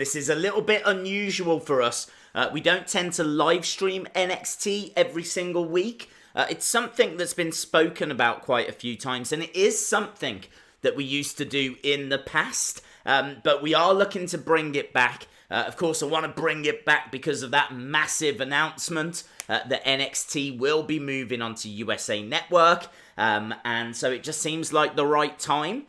This is a little bit unusual for us. We don't tend to live stream NXT every single week. It's something that's been spoken about quite a few times, and it is something that we used to do in the past, but we are looking to bring it back. Of course, I want to bring it back because of that massive announcement that NXT will be moving onto USA Network, and so it just seems like the right time.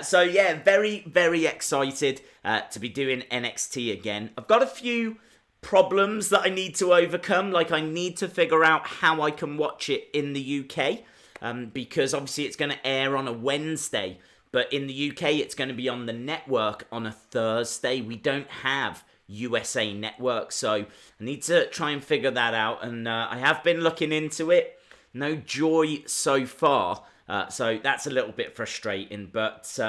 So yeah, very, very excited to be doing NXT again. I've got a few problems that I need to overcome. Like, I need to figure out how I can watch it in the UK, because obviously it's going to air on a Wednesday, but in the UK it's going to be on the network on a Thursday. We don't have USA Network, so I need to try and figure that out, and I have been looking into it. No joy so far. So that's a little bit frustrating, but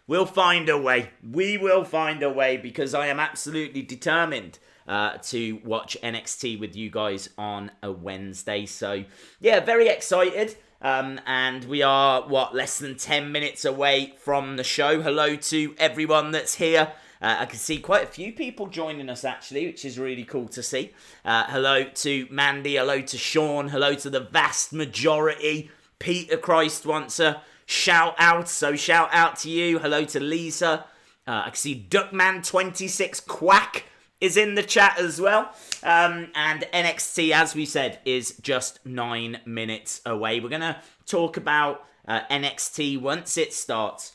we'll find a way. We will find a way, because I am absolutely determined to watch NXT with you guys on a Wednesday. So yeah, very excited. And we are, less than 10 minutes away from the show. Hello to everyone that's here. I can see quite a few people joining us, actually, which is really cool to see. Hello to Mandy, hello to Sean, hello to the vast majority. Peter Christ wants a shout out, so shout out to you. Hello to Lisa. I can see Duckman26 Quack is in the chat as well. And NXT, as we said, is just 9 minutes away. We're going to talk about NXT once it starts.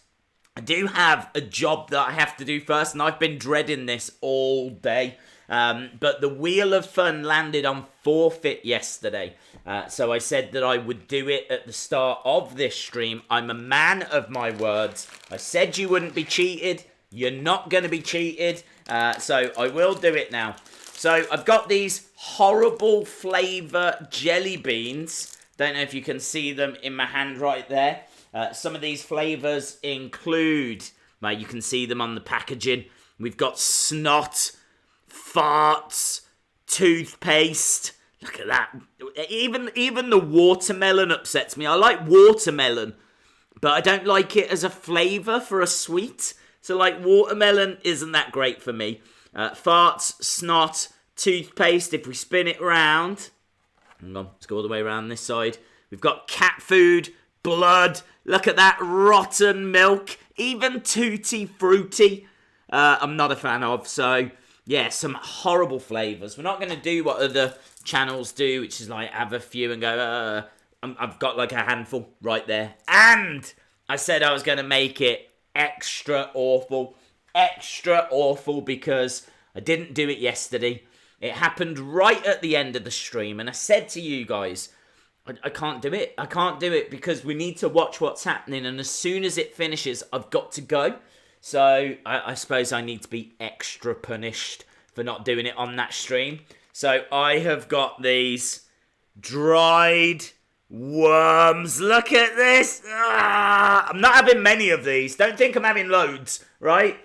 I do have a job that I have to do first, and I've been dreading this all day. But the Wheel of Fun landed on forfeit yesterday. So I said that I would do it at the start of this stream. I'm a man of my words. I said you wouldn't be cheated. You're not going to be cheated. So I will do it now. So I've got these horrible flavour jelly beans. Don't know if you can see them in my hand right there. Some of these flavours include, well, you can see them on the packaging. We've got snot, farts, toothpaste. Look at that. Even the watermelon upsets me. I like watermelon, but I don't like it as a flavour for a sweet. So, like, watermelon isn't that great for me. Farts, snot, toothpaste. If we spin it round, hang on, let's go all the way around this side. We've got cat food, blood. Look at that, rotten milk. Even Tutti Frutti, I'm not a fan of. So, yeah, some horrible flavours. We're not going to do what other channels do, which is like have a few and go, I've got like a handful right there. And I said I was going to make it extra awful, because I didn't do it yesterday. It happened right at the end of the stream, and I said to you guys, I can't do it. I can't do it because we need to watch what's happening, and as soon as it finishes, I've got to go. So I suppose I need to be extra punished for not doing it on that stream. So I have got these dried worms. Look at this. I'm not having many of these. Don't think I'm having loads, right?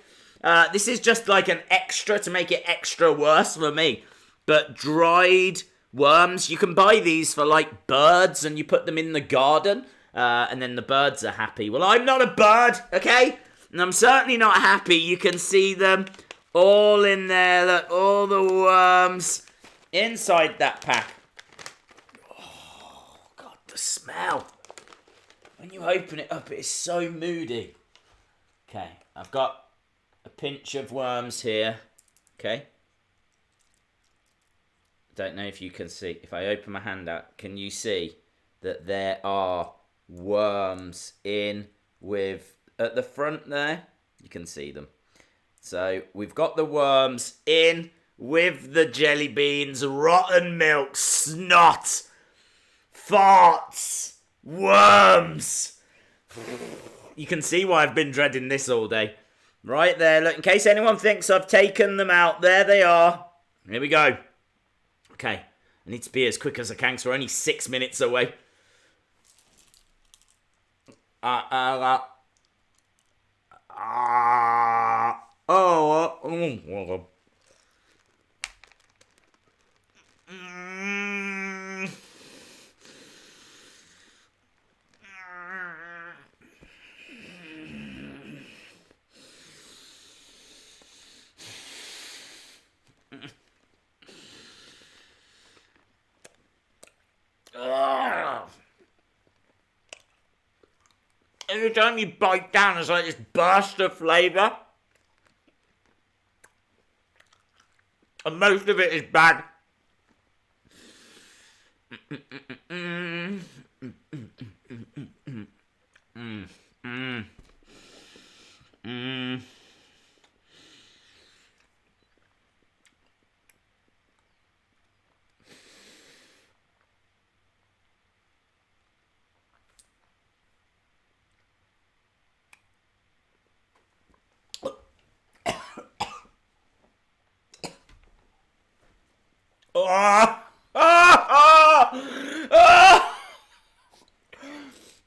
This is just like an extra to make it extra worse for me. But dried worms, you can buy these for like birds and you put them in the garden and then the birds are happy. Well, I'm not a bird, okay? And I'm certainly not happy. You can see them all in there. Look, all the worms inside that pack. Oh, God, the smell. When you open it up, it is so moody. Okay, I've got a pinch of worms here. Okay. Don't know if you can see. If I open my hand out, can you see that there are worms in with, at the front there? You can see them. So we've got the worms in with the jelly beans, rotten milk, snot, farts, worms. You can see why I've been dreading this all day. Right there, look, in case anyone thinks I've taken them out, there they are. Here we go. Okay, I need to be as quick as I can because we're only 6 minutes away. every time you bite down, it's like this burst of flavour. And most of it is bad.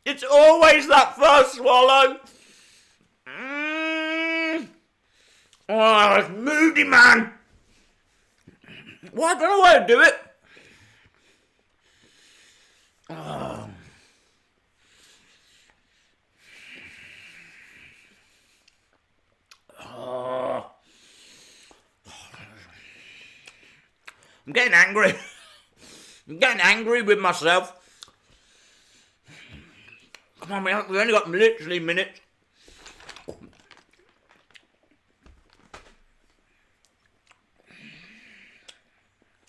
It's always that first swallow. Oh, it's moody, man. Well, I don't know how to do it. Oh. Oh. I'm getting angry. I'm getting angry with myself. Come on, we've only got literally minutes.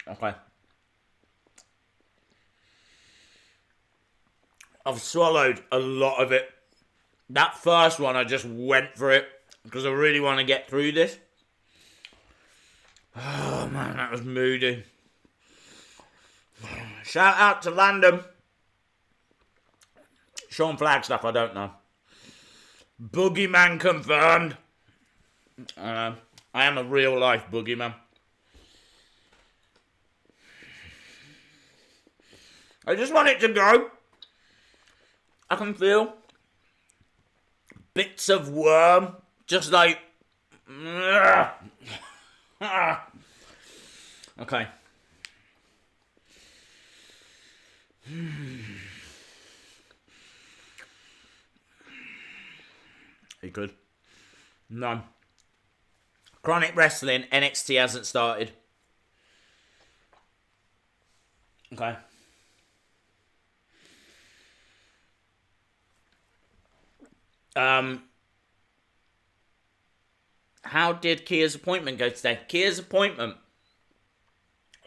Okay. I've swallowed a lot of it. That first one, I just went for it because I really want to get through this. Oh, man, that was moody. Shout out to Landon. Sean Flagstaff, I don't know. Boogeyman confirmed. I am a real life boogeyman. I just want it to go. I can feel bits of worm, just like... Okay. You good? No. Chronic Wrestling, NXT hasn't started. Okay. How did Kia's appointment go today? Kia's appointment.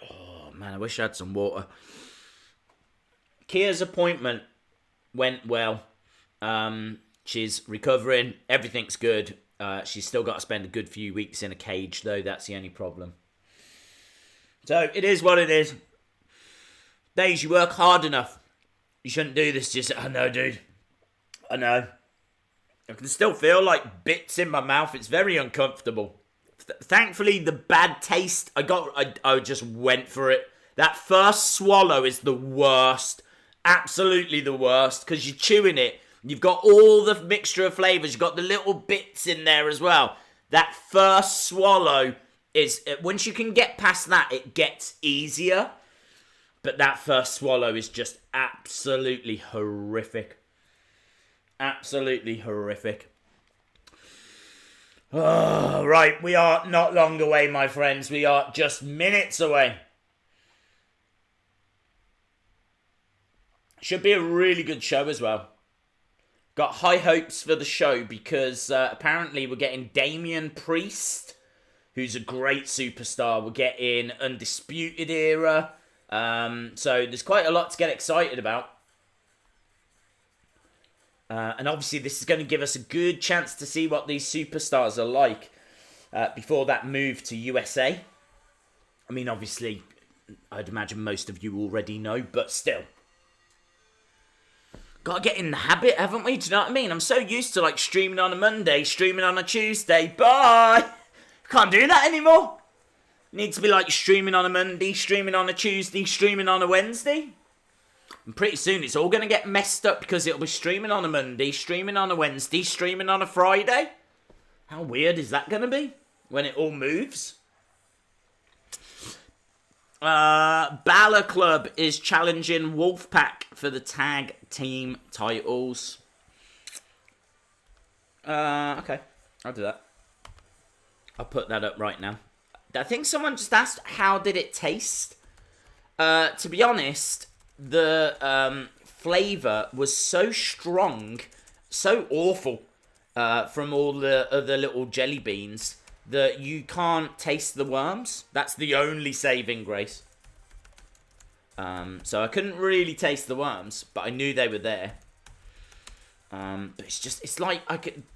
Oh, man, I wish I had some water. Kia's appointment went well. She's recovering. Everything's good. She's still got to spend a good few weeks in a cage, though. That's the only problem. So, it is what it is. Days, you work hard enough. You shouldn't do this. Just, I know, dude. I know. I can still feel like bits in my mouth. It's very uncomfortable. Thankfully, the bad taste, I just went for it. That first swallow is the worst. Absolutely the worst. Because you're chewing it. You've got all the mixture of flavours. You've got the little bits in there as well. That first swallow is... Once you can get past that, it gets easier. But that first swallow is just absolutely horrific. Absolutely horrific. Oh, right, we are not long away, my friends. We are just minutes away. Should be a really good show as well. Got high hopes for the show because apparently we're getting Damien Priest, who's a great superstar. We're getting Undisputed Era. So there's quite a lot to get excited about. And obviously this is going to give us a good chance to see what these superstars are like before that move to USA. I mean, obviously, I'd imagine most of you already know, but still. Got to get in the habit, haven't we? Do you know what I mean? I'm so used to like streaming on a Monday, streaming on a Tuesday. Bye! Can't do that anymore. Need to be like streaming on a Monday, streaming on a Tuesday, streaming on a Wednesday. And pretty soon it's all going to get messed up because it'll be streaming on a Monday, streaming on a Wednesday, streaming on a Friday. How weird is that going to be when it all moves? Balor Club is challenging Wolfpack for the tag team titles. Okay, I'll do that. I'll put that up right now. I think someone just asked, how did it taste? To be honest, the flavour was so strong, so awful from all the other little jelly beans that you can't taste the worms. That's the only saving grace. So I couldn't really taste the worms, but I knew they were there. But it's like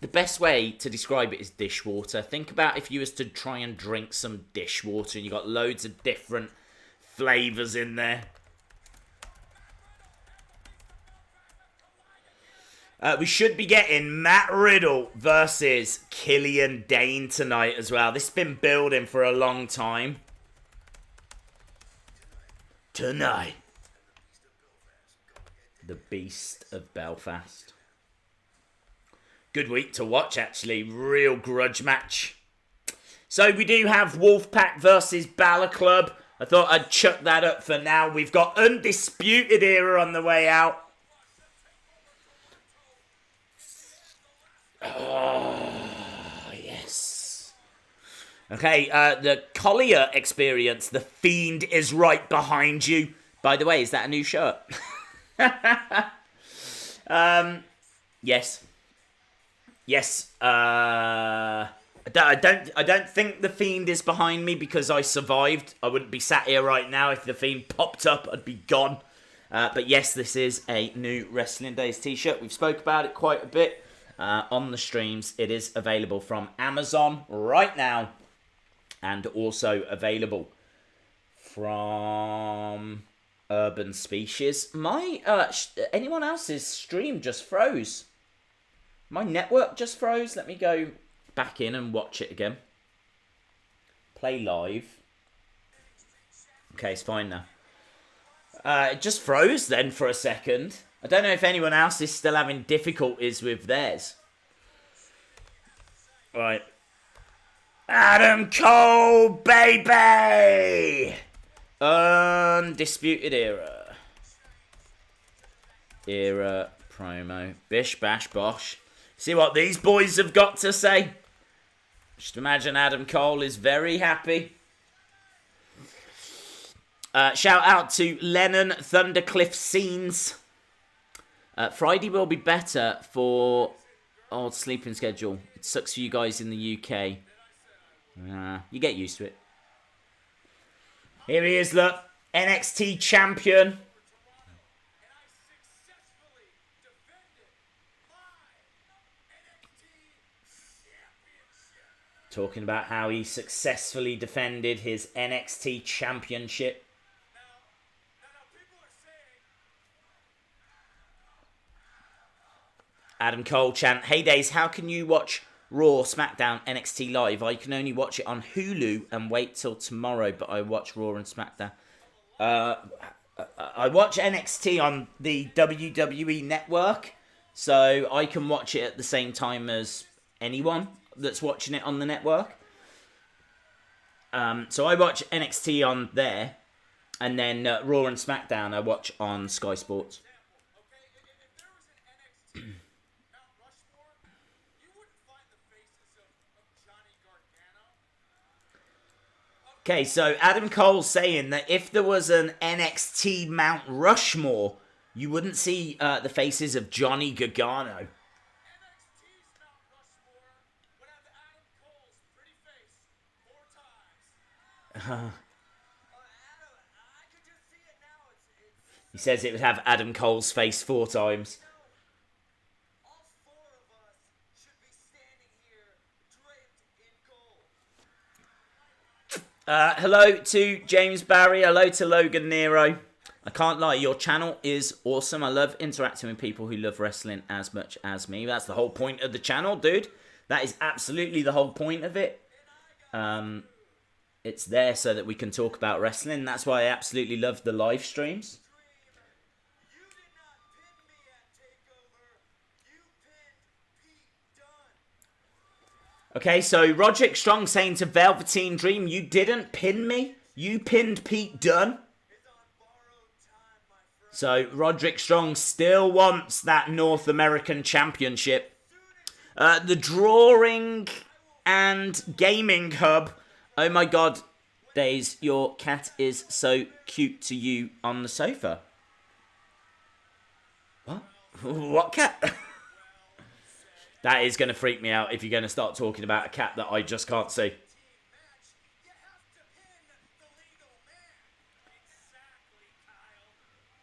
the best way to describe it is dishwater. Think about if you was to try and drink some dishwater and you got loads of different flavours in there. We should be getting Matt Riddle versus Killian Dane tonight as well. This has been building for a long time. Tonight. The Beast of Belfast. Good week to watch, actually. Real grudge match. So we do have Wolfpack versus Balor Club. I thought I'd chuck that up for now. We've got Undisputed Era on the way out. Oh, yes. Okay, the Collier experience. The Fiend is right behind you. By the way, is that a new shirt? Yes. Yes. I don't think the Fiend is behind me because I survived. I wouldn't be sat here right now if the Fiend popped up. I'd be gone. But yes, this is a new Wrestling Days t-shirt. We've spoke about it quite a bit on the streams. It is available from Amazon right now, and also available from Urban Species. My anyone else's stream just froze. My network just froze. Let me go back in and watch it again. Play live. Okay, it's fine now. It just froze then for a second. I don't know if anyone else is still having difficulties with theirs. Right. Adam Cole, baby! Undisputed Era. Era promo. Bish, bash, bosh. See what these boys have got to say. Just imagine Adam Cole is very happy. Shout out to Lennon Thundercliff Scenes. Friday will be better for old sleeping schedule. It sucks for you guys in the UK. You get used to it. Here he is, look. NXT champion. Talking about how he successfully defended his NXT championship. Adam Cole chant, "Hey Days, how can you watch Raw, SmackDown, NXT live? I can only watch it on Hulu and wait till tomorrow, but I watch Raw and SmackDown." I watch NXT on the WWE network, so I can watch it at the same time as anyone that's watching it on the network. So I watch NXT on there, and then Raw and SmackDown I watch on Sky Sports. Okay, so Adam Cole's saying that if there was an NXT Mount Rushmore, you wouldn't see the faces of Johnny Gargano. He says it would have Adam Cole's face 4 times. Hello to James Barry. Hello to Logan Nero. I can't lie, your channel is awesome. I love interacting with people who love wrestling as much as me. That's the whole point of the channel, dude. That is absolutely the whole point of it. It's there so that we can talk about wrestling. That's why I absolutely love the live streams. Okay, so Roderick Strong saying to Velveteen Dream, "You didn't pin me. You pinned Pete Dunne." So Roderick Strong still wants that North American Championship. The Drawing and Gaming Hub. Oh my God, Days, your cat is so cute to you on the sofa. What? What cat? That is going to freak me out if you're going to start talking about a cat that I just can't see.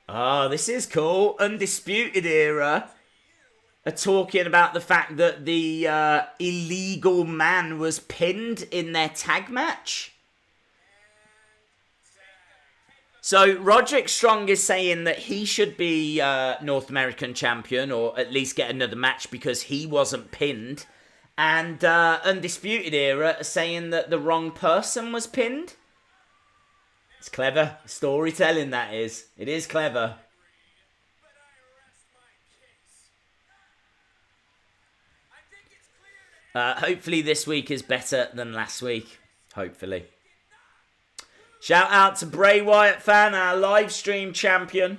Oh, this is cool. Undisputed Era are talking about the fact that the illegal man was pinned in their tag match. So Roderick Strong is saying that he should be North American champion, or at least get another match because he wasn't pinned. And Undisputed Era are saying that the wrong person was pinned. It's clever storytelling, that is. It is clever. Hopefully this week is better than last week. Hopefully. Shout out to Bray Wyatt fan, our live stream champion.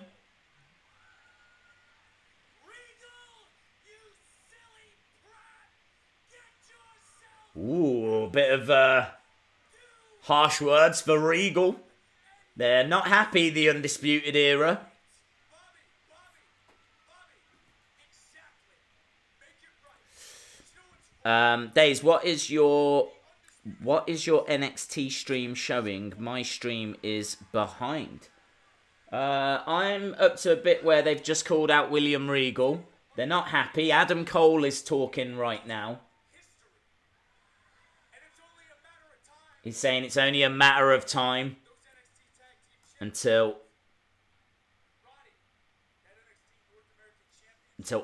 Ooh, a bit of harsh words for Regal. They're not happy, the Undisputed Era. Days, what is your NXT stream showing? My stream is behind. I'm up to a bit where they've just called out William Regal. They're not happy. Adam Cole is talking right now. He's saying it's only a matter of time until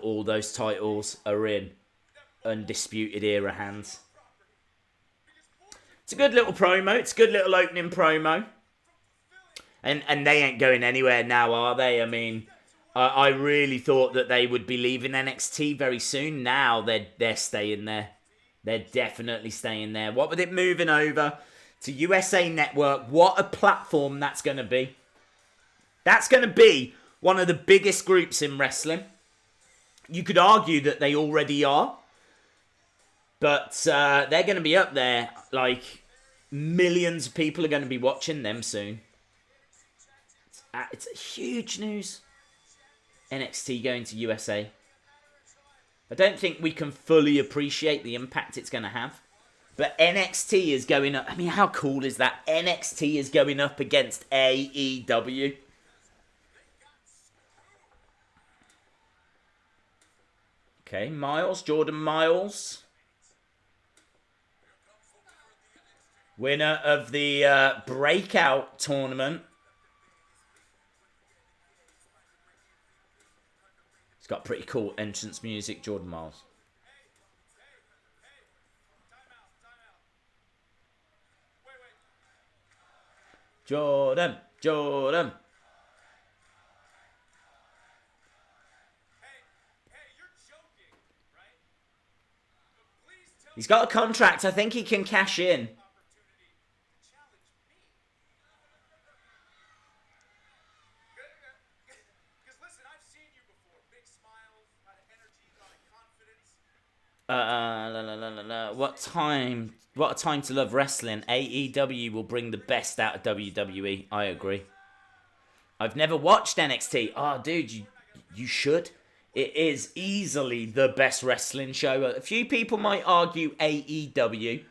all those titles are in Undisputed Era hands. It's a good little promo. It's a good little opening promo. And they ain't going anywhere now, are they? I mean, I really thought that they would be leaving NXT very soon. Now they're staying there. They're definitely staying there. What with it moving over to USA Network, what a platform that's going to be. That's going to be one of the biggest groups in wrestling. You could argue that they already are. But they're going to be up there. Like, millions of people are going to be watching them soon. It's huge news. NXT going to USA. I don't think we can fully appreciate the impact it's going to have. But NXT is going up. I mean, how cool is that? NXT is going up against AEW. Okay, Miles, Jordan Miles. Winner of the Breakout tournament. It's got pretty cool entrance music, Jordan Miles. Jordan. He's got a contract. I think he can cash in. What a time to love wrestling. AEW will bring the best out of WWE. I agree. I've never watched NXT. Oh, dude, you should. It is easily the best wrestling show. A few people might argue AEW,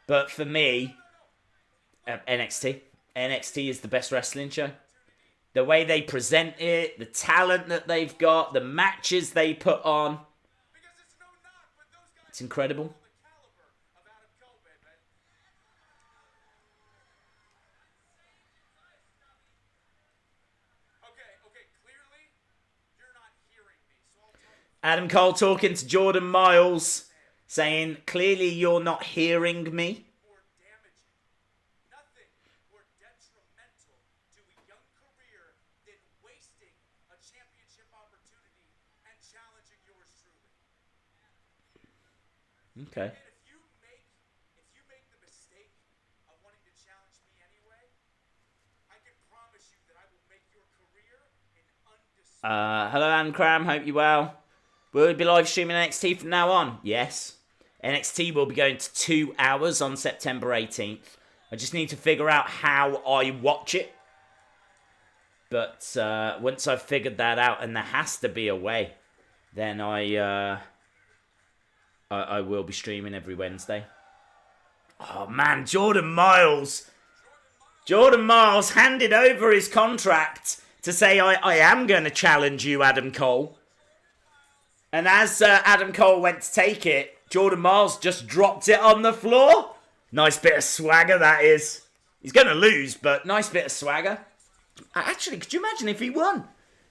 but for me, NXT. NXT is the best wrestling show. The way they present it, the talent that they've got, the matches they put on. It's incredible. Adam Cole talking to Jordan Miles, saying, clearly you're not hearing me. Okay. Hello, Ancram. Hope you're well. Will we be live streaming NXT from now on? Yes. NXT will be going to 2 hours on September 18th. I just need to figure out how I watch it. But once I've figured that out, and there has to be a way, then I I will be streaming every Wednesday. Oh, man, Jordan Miles. Jordan Miles handed over his contract to say, I am going to challenge you, Adam Cole. And as Adam Cole went to take it, Jordan Miles just dropped it on the floor. Nice bit of swagger, that is. He's going to lose, but nice bit of swagger. Actually, could you imagine if he won?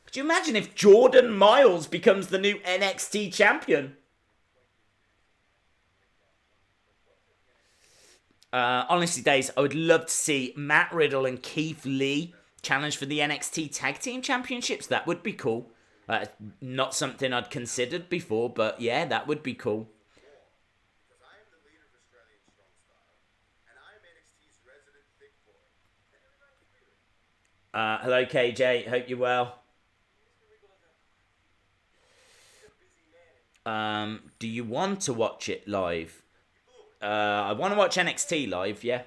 Could you imagine if Jordan Miles becomes the new NXT champion? Honestly, Days, I would love to see Matt Riddle and Keith Lee challenge for the NXT Tag Team Championships. That would be cool. Not something I'd considered before, but yeah, that would be cool. Hello, KJ. Hope you're well. Do you want to watch it live? I want to watch NXT live, yeah.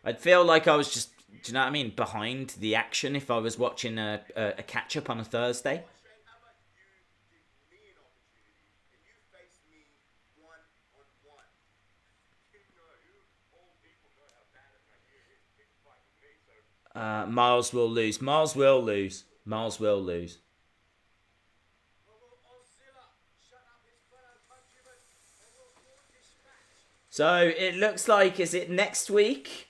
I'd feel like I was just, do you know what I mean, behind the action if I was watching a catch-up on a Thursday. Miles will lose. Miles will lose. Miles will lose. So it looks like, is it next week?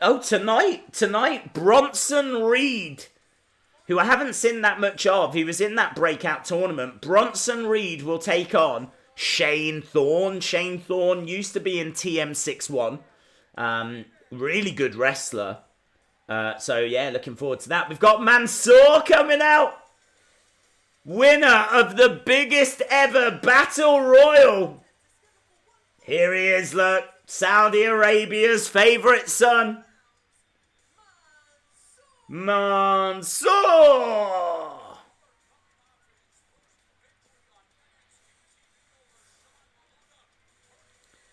Oh, tonight, Bronson Reed, who I haven't seen that much of. He was in that breakout tournament. Bronson Reed will take on Shane Thorne. Shane Thorne used to be in TM61. Really good wrestler. So yeah, looking forward to that. We've got Mansour coming out. Winner of the biggest ever Battle Royal. Here he is, look. Saudi Arabia's favourite son. Mansour.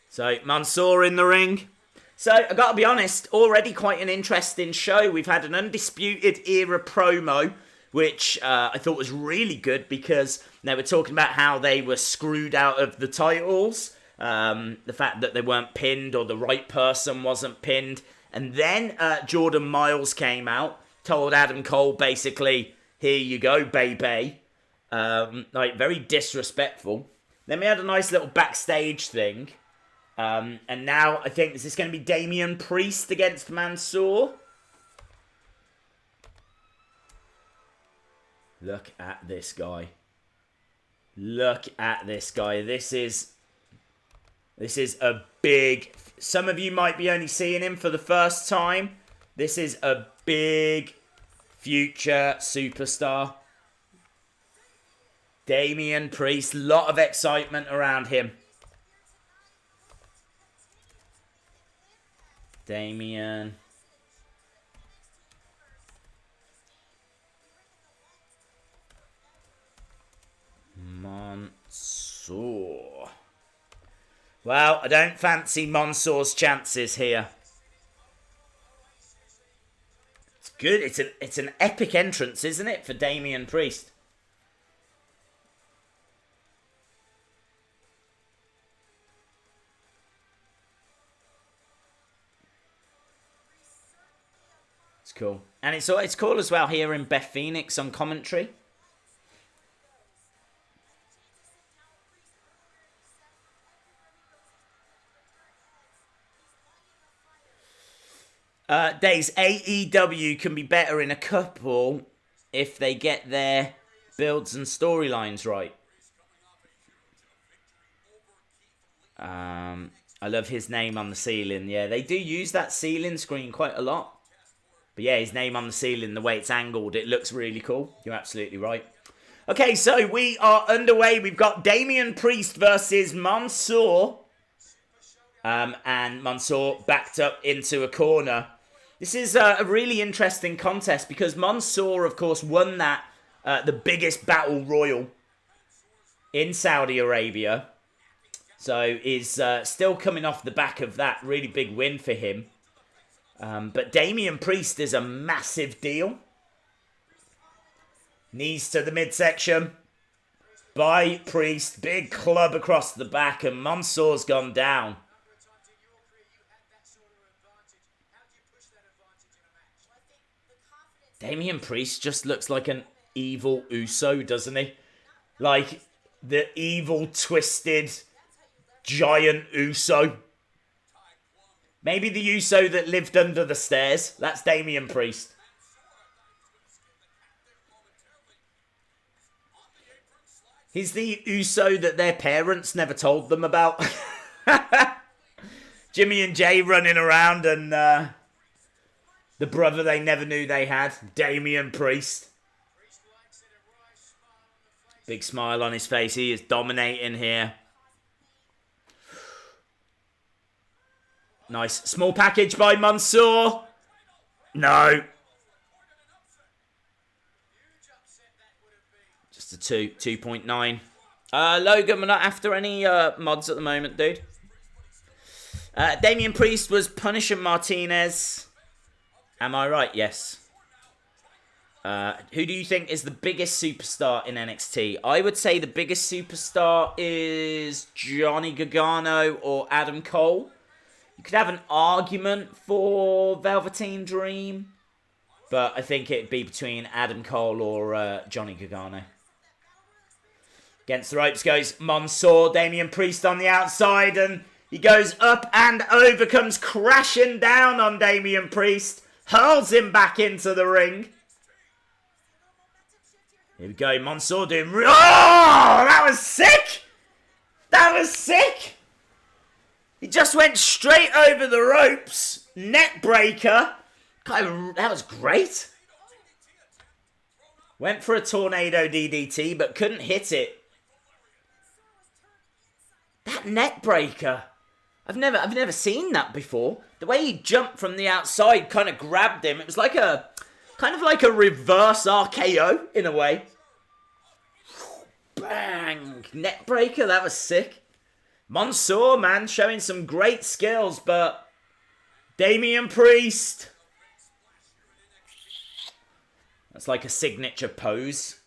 So, Mansour in the ring. So, I gotta be honest, already quite an interesting show. We've had an Undisputed Era promo, which I thought was really good because they were talking about how they were screwed out of the titles. The fact that they weren't pinned or the right person wasn't pinned. And then Jordan Miles came out, told Adam Cole basically, here you go, baby. Like, very disrespectful. Then we had a nice little backstage thing. And now I think, is this going to be Damien Priest against Mansour? Look at this guy. Look at this guy. This is a big... Some of you might be only seeing him for the first time. This is a big future superstar. Damien Priest. Lot of excitement around him. Damien. Mansour. Well, I don't fancy Mansour's chances here. It's good. It's an epic entrance, isn't it, for Damien Priest? It's cool. And it's cool as well hearing Beth Phoenix on commentary. Days, AEW can be better in a couple if they get their builds and storylines right. I love his name on the ceiling. Yeah, they do use that ceiling screen quite a lot. But yeah, his name on the ceiling, the way it's angled, it looks really cool. You're absolutely right. Okay, so we are underway. We've got Damien Priest versus Mansour. And Mansour backed up into a corner. This is a really interesting contest because Mansour, of course, won that the biggest battle royal in Saudi Arabia. So is still coming off the back of that really big win for him. But Damien Priest is a massive deal. Knees to the midsection. by Priest. Big club across the back, and Mansour's gone down. Damien Priest just looks like an evil Uso, doesn't he? Like the evil, twisted, giant Uso. Maybe the Uso that lived under the stairs. That's Damien Priest. He's the Uso that their parents never told them about. Jimmy and Jay running around and the brother they never knew they had, Damien Priest. Big smile on his face. He is dominating here. Nice. Small package by Mansour. No. Just a 2.9. Logan, we're not after any mods at the moment, dude. Damien Priest was punishing Martinez. Am I right? Yes. Who do you think is the biggest superstar in NXT? I would say the biggest superstar is Johnny Gargano or Adam Cole. You could have an argument for Velveteen Dream, but I think it'd be between Adam Cole or Johnny Gargano. Against the ropes goes Mansour, Damien Priest on the outside, and he goes up and over, comes crashing down on Damien Priest, hurls him back into the ring. Here we go, Mansour doing... Oh, that was sick! That was sick! He just went straight over the ropes. Net breaker. That was great. Went for a tornado DDT, but couldn't hit it. That net breaker. I've never seen that before. The way he jumped from the outside kind of grabbed him. It was like a kind of like a reverse RKO in a way. Bang! Net breaker. That was sick. Mansour, man, showing some great skills, but Damien Priest. That's like a signature pose.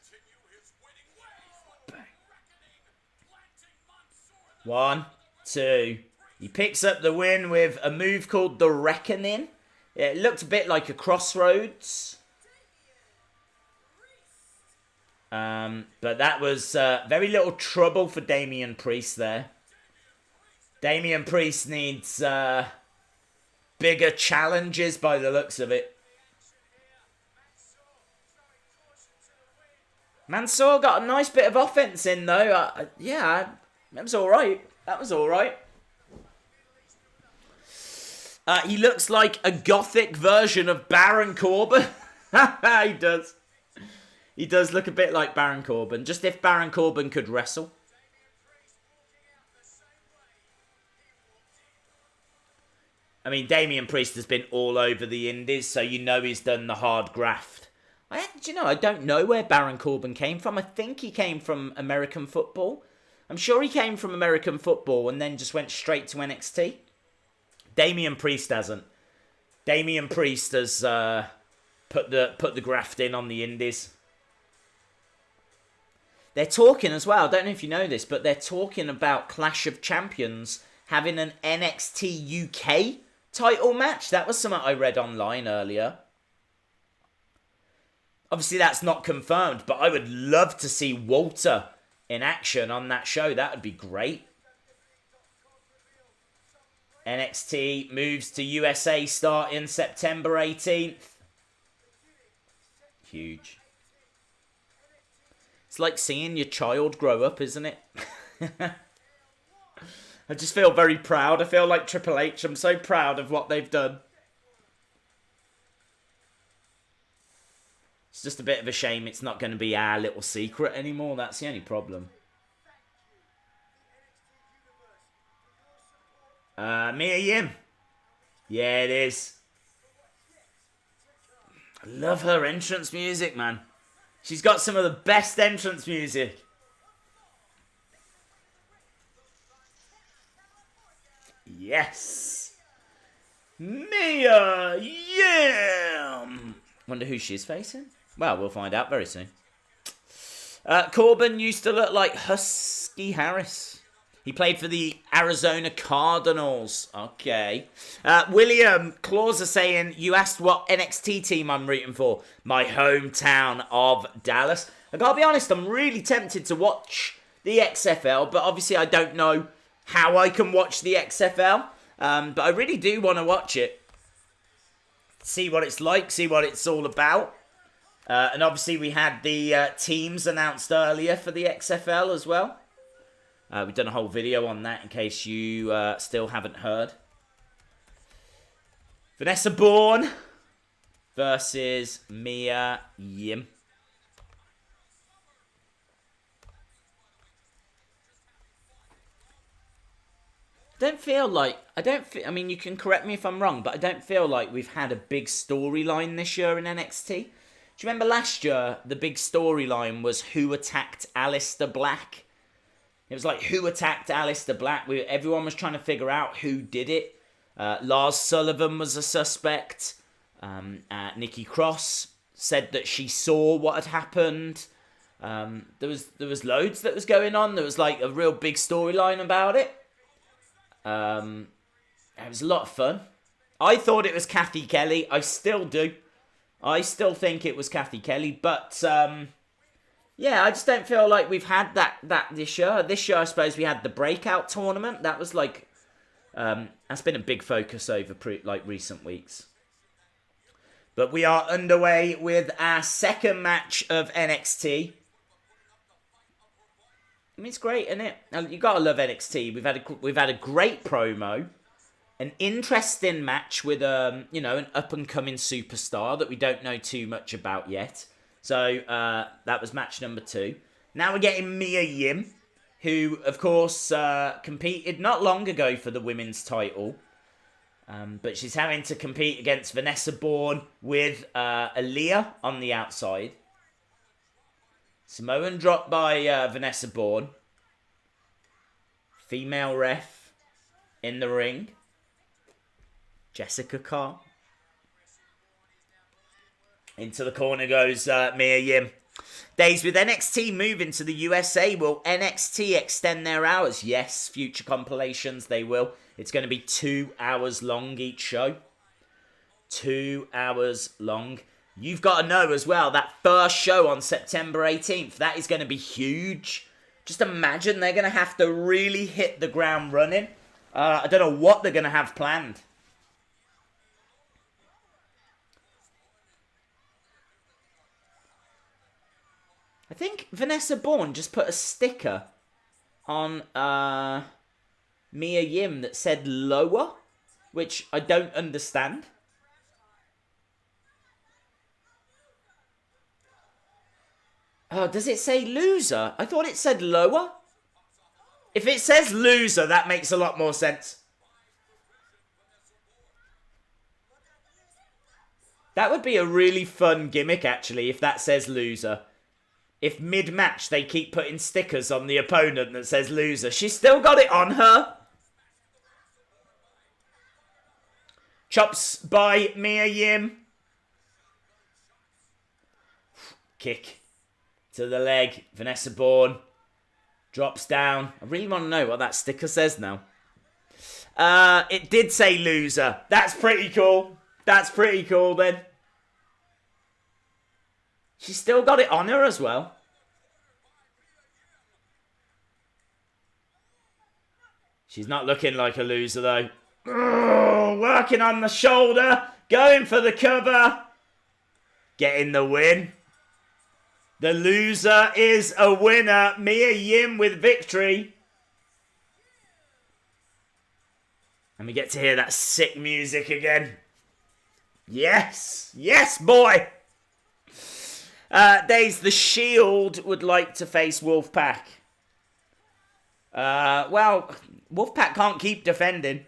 1, 2. He picks up the win with a move called the Reckoning. It looked a bit like a Crossroads. But that was very little trouble for Damien Priest there. Damien Priest needs bigger challenges by the looks of it. Mansour got a nice bit of offense in though. Yeah, that was alright. That was alright. He looks like a gothic version of Baron Corbin. He does. He does look a bit like Baron Corbin. Just if Baron Corbin could wrestle. I mean, Damien Priest has been all over the indies, so you know he's done the hard graft. I don't know where Baron Corbin came from. I think he came from American football. I'm sure he came from American football and then just went straight to NXT. Damien Priest hasn't. Damien Priest has put the graft in on the indies. They're talking as well, I don't know if you know this, but they're talking about Clash of Champions having an NXT UK title match. That was something I read online earlier. Obviously, that's not confirmed, but I would love to see Walter in action on that show. That would be great. NXT moves to USA starting September 18th. Huge. It's like seeing your child grow up, isn't it? I just feel very proud. I feel like Triple H. I'm so proud of what they've done. It's just a bit of a shame it's not going to be our little secret anymore. That's the only problem. Mia Yim. Yeah, it is. I love her entrance music, man. She's got some of the best entrance music. Yes. Mia Yim. Wonder who she's facing. Well, we'll find out very soon. Corbin used to look like Husky Harris. He played for the Arizona Cardinals. Okay. William Claus is saying, you asked what NXT team I'm rooting for. My hometown of Dallas. I gotta be honest, I'm really tempted to watch the XFL, but obviously I don't know how I can watch the XFL. But I really do want to watch it. See what it's like, see what it's all about. And obviously we had the teams announced earlier for the XFL as well. We've done a whole video on that in case you still haven't heard. Vanessa Bourne versus Mia Yim. I mean, you can correct me if I'm wrong, but I don't feel like we've had a big storyline this year in NXT. Do you remember last year, the big storyline was who attacked Aleister Black? It was like, who attacked Aleister Black? Everyone was trying to figure out who did it. Lars Sullivan was a suspect. Nikki Cross said that she saw what had happened. There was loads that was going on. There was like a real big storyline about it. It was a lot of fun. I thought it was Kathy Kelly. I still do. I still think it was Kathy Kelly. But, yeah, I just don't feel like we've had that this year. This year, I suppose we had the breakout tournament. That was like, that's been a big focus over recent weeks. But we are underway with our second match of NXT. I mean, it's great, isn't it? You gotta love NXT. We've had a great promo, an interesting match with an up and coming superstar that we don't know too much about yet. So that was match number 2. Now we're getting Mia Yim, who of course competed not long ago for the women's title, but she's having to compete against Vanessa Bourne with Aaliyah on the outside. Samoan drop by Vanessa Bourne. Female ref in the ring. Jessica Carr. Into the corner goes Mia Yim. Days with NXT moving to the USA. Will NXT extend their hours? Yes, future compilations they will. It's going to be 2 hours long each show. 2 hours long. You've got to know as well, that first show on September 18th, that is going to be huge. Just imagine they're going to have to really hit the ground running. I don't know what they're going to have planned. I think Vanessa Bourne just put a sticker on Mia Yim that said lower, which I don't understand. Oh, does it say loser? I thought it said lower. If it says loser, that makes a lot more sense. That would be a really fun gimmick, actually, if that says loser. If mid-match they keep putting stickers on the opponent that says loser. She's still got it on her. Chops by Mia Yim. Kick to the leg. Vanessa Bourne drops down. I really want to know what that sticker says now. It did say loser. That's pretty cool. That's pretty cool then. She's still got it on her as well. She's not looking like a loser though. Oh, working on the shoulder. Going for the cover. Getting the win. The loser is a winner. Mia Yim with victory. And we get to hear that sick music again. Yes. Yes, boy. Days, the Shield would like to face Wolfpack. Well, Wolfpack can't keep defending.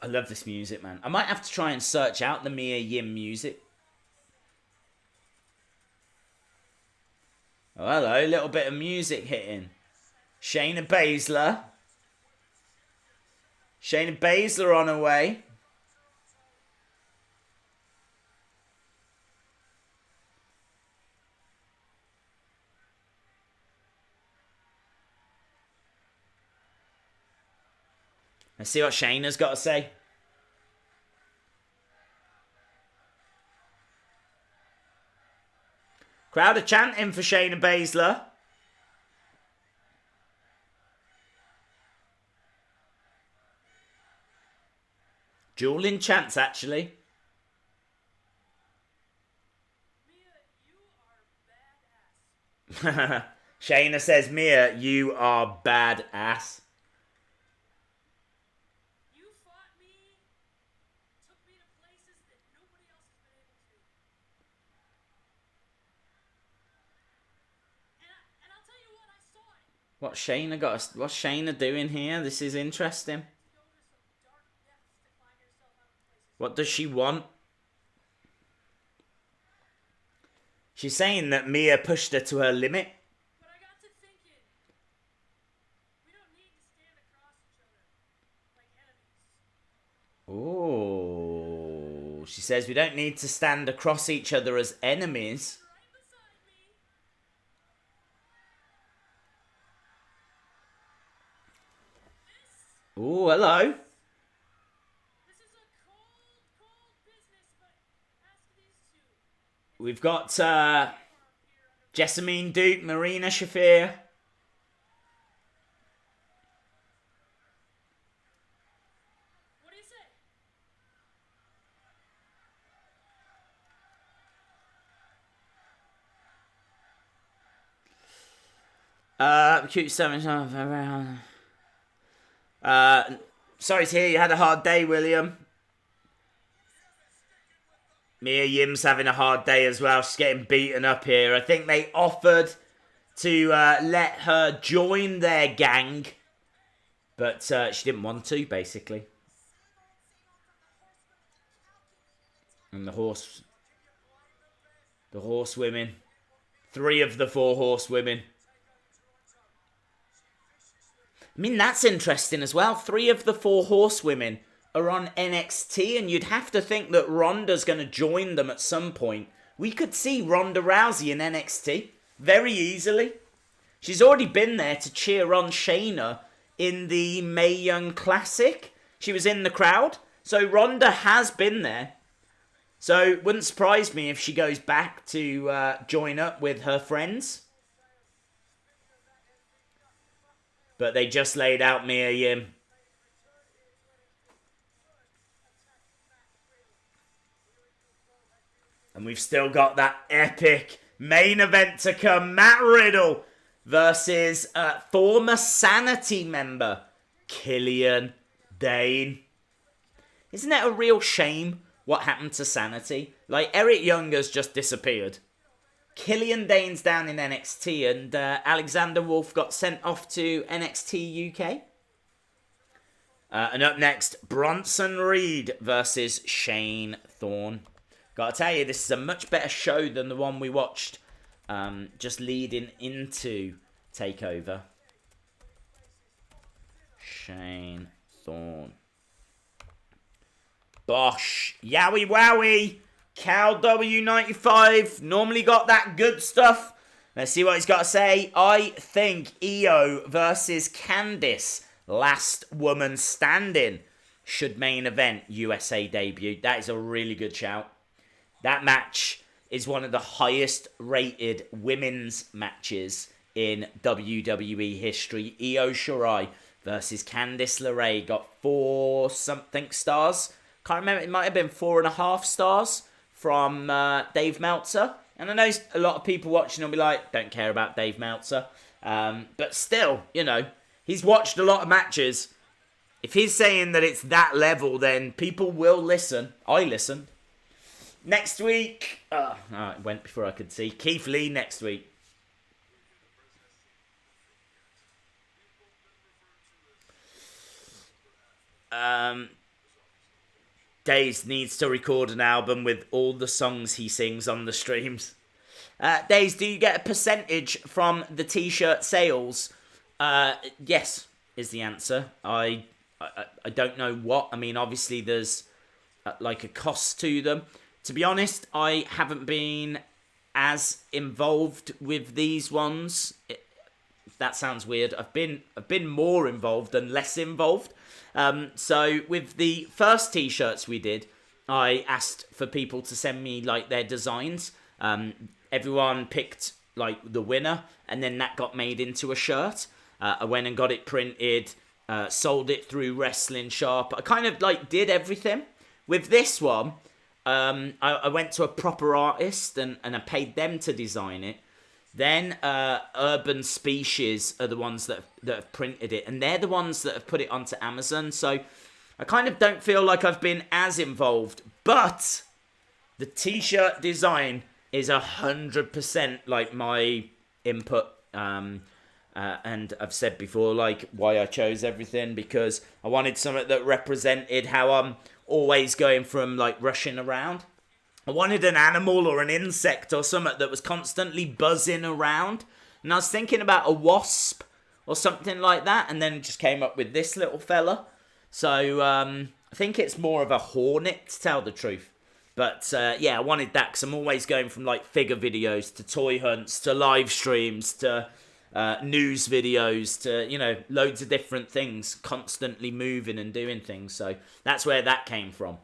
I love this music, man. I might have to try and search out the Mia Yim music. Oh, hello. A little bit of music hitting. Shayna Baszler. Shayna Baszler on her way. Let's see what Shayna's got to say. Crowd are chanting for Shayna Baszler. Dueling chants, actually. Shayna says, Mia, you are badass. You fought me, took me to places that nobody else has been able to. And I'll tell you what, I saw it. What's Shayna doing here? This is interesting. What does she want? She's saying that Mia pushed her to her limit. But I got to thinking, we don't need to stand across each other like enemies. Oh, she says we don't need to stand across each other as enemies. Right beside me. Oh, hello. This is a cold business, but ask these two. We've got Jessamine Duke, Marina Shafir. What do you say? Cute 7. Sorry to hear you had a hard day, William. Mia Yim's having a hard day as well. She's getting beaten up here. I think they offered to let her join their gang, but she didn't want to, basically. And the horsewomen. 3 of the 4 horsewomen. I mean, that's interesting as well. 3 of the 4 horsewomen are on NXT, and you'd have to think that Ronda's going to join them at some point. We could see Ronda Rousey in NXT very easily. She's already been there to cheer on Shayna in the Mae Young Classic. She was in the crowd. So Ronda has been there. So it wouldn't surprise me if she goes back to join up with her friends. But they just laid out Mia Yim. And we've still got that epic main event to come. Matt Riddle versus former Sanity member Killian Dane. Isn't it a real shame what happened to Sanity? Like, Eric Younger's just disappeared. Killian Dane's down in NXT, and Alexander Wolf got sent off to NXT UK. And up next, Bronson Reed versus Shane Thorne. Gotta tell you, this is a much better show than the one we watched just leading into TakeOver. Shane Thorne. Bosh. Yowie wowie. Cal W95. Normally got that good stuff. Let's see what he's got to say. I think Io versus Candice, last woman standing, should main event USA debut. That is a really good shout. That match is one of the highest rated women's matches in WWE history. Io Shirai versus Candice LeRae got 4-something stars. Can't remember, it might have been 4.5 stars from Dave Meltzer. And I know a lot of people watching will be like, don't care about Dave Meltzer. But still, you know, he's watched a lot of matches. If he's saying that it's that level, then people will listen. I listen. Next week, it went before I could see. Keith Lee next week. Days needs to record an album with all the songs he sings on the streams. Days, do you get a percentage from the t-shirt sales? Yes, is the answer. I don't know what. I mean, obviously there's like a cost to them. To be honest, I haven't been as involved with these ones That sounds weird. I've been more involved than less involved. So with the first t-shirts we did, I asked for people to send me like their designs. Everyone picked like the winner, and then that got made into a shirt. I went and got it printed, sold it through Wrestling Shop. I kind of like did everything. With this one, I went to a proper artist and I paid them to design it. Then Urban Species are the ones that have printed it, and they're the ones that have put it onto Amazon. So I kind of don't feel like I've been as involved, but the t-shirt design is 100% like my input. And I've said before, like, why I chose everything, because I wanted something that represented how I'm always going from like rushing around. I wanted an animal or an insect or something that was constantly buzzing around. And I was thinking about a wasp or something like that, and then just came up with this little fella. So I think it's more of a hornet, to tell the truth. But yeah, I wanted that because I'm always going from like figure videos to toy hunts to live streams to news videos to, you know, loads of different things, constantly moving and doing things. So that's where that came from.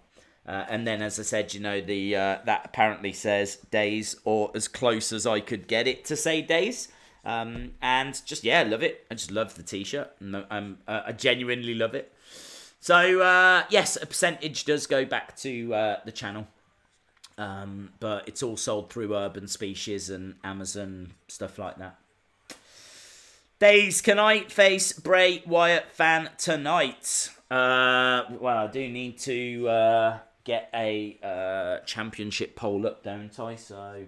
And then, as I said, you know, the that apparently says days, or as close as I could get it to say days. And just, yeah, love it. I just love the t-shirt. I genuinely love it. So, yes, a percentage does go back to the channel. But it's all sold through Urban Species and Amazon, stuff like that. Days, can I face Bray Wyatt fan tonight? Well, I do need to get a championship poll up, don't I? So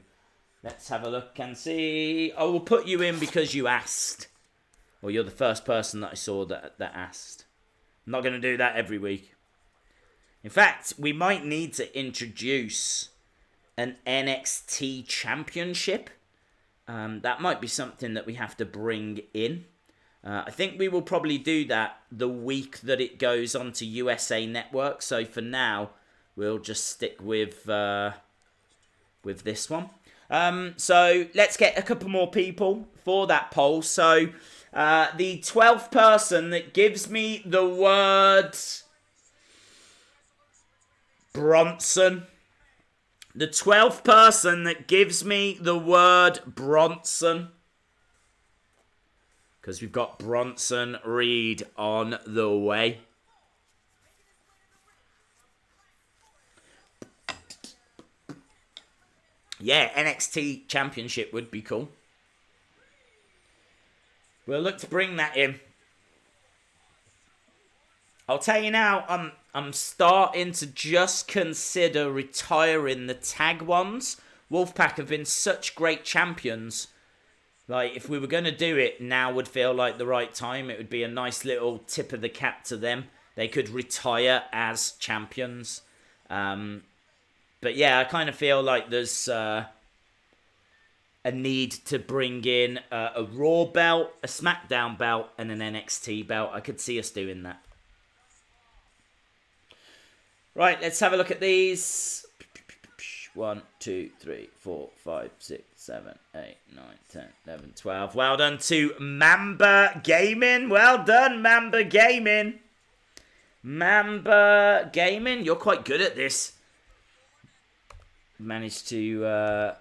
let's have a look and see. I will put you in because you asked. Well, you're the first person that I saw that asked. I'm not going to do that every week. In fact, we might need to introduce an NXT championship. That might be something that we have to bring in. I think we will probably do that the week that it goes onto USA Network. So for now, we'll just stick with this one. So let's get a couple more people for that poll. So the 12th person that gives me the word Bronson. The 12th person that gives me the word Bronson. Because we've got Bronson Reed on the way. Yeah, NXT Championship would be cool. We'll look to bring that in. I'll tell you now, I'm starting to just consider retiring the tag ones. Wolfpack have been such great champions. Like, if we were going to do it, now would feel like the right time. It would be a nice little tip of the cap to them. They could retire as champions. But yeah, I kind of feel like there's a need to bring in a Raw belt, a SmackDown belt, and an NXT belt. I could see us doing that. Right, let's have a look at these. 1, 2, 3, 4, 5, 6, 7, 8, 9, 10, 11, 12. Well done to Mamba Gaming. Well done, Mamba Gaming. Mamba Gaming, you're quite good at this. Managed to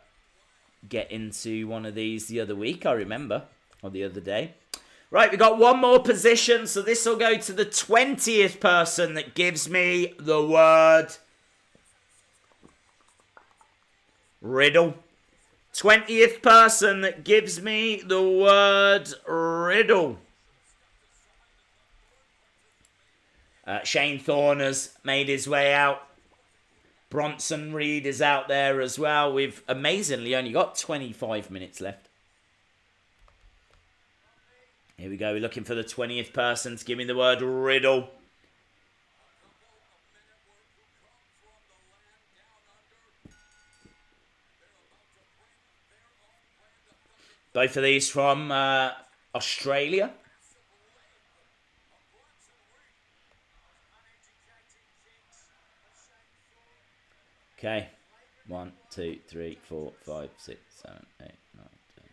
get into one of these the other week, I remember. Or the other day. Right, we got one more position, so this will go to the 20th person that gives me the word Riddle. 20th person that gives me the word Riddle. Shane Thorne has made his way out. Bronson Reed is out there as well. We've amazingly only got 25 minutes left. Here we go. We're looking for the 20th person to give me the word Riddle. Both of these from Australia. Okay. 1, 2, 3, 4, 5, 6, 7, 8, 9, 10.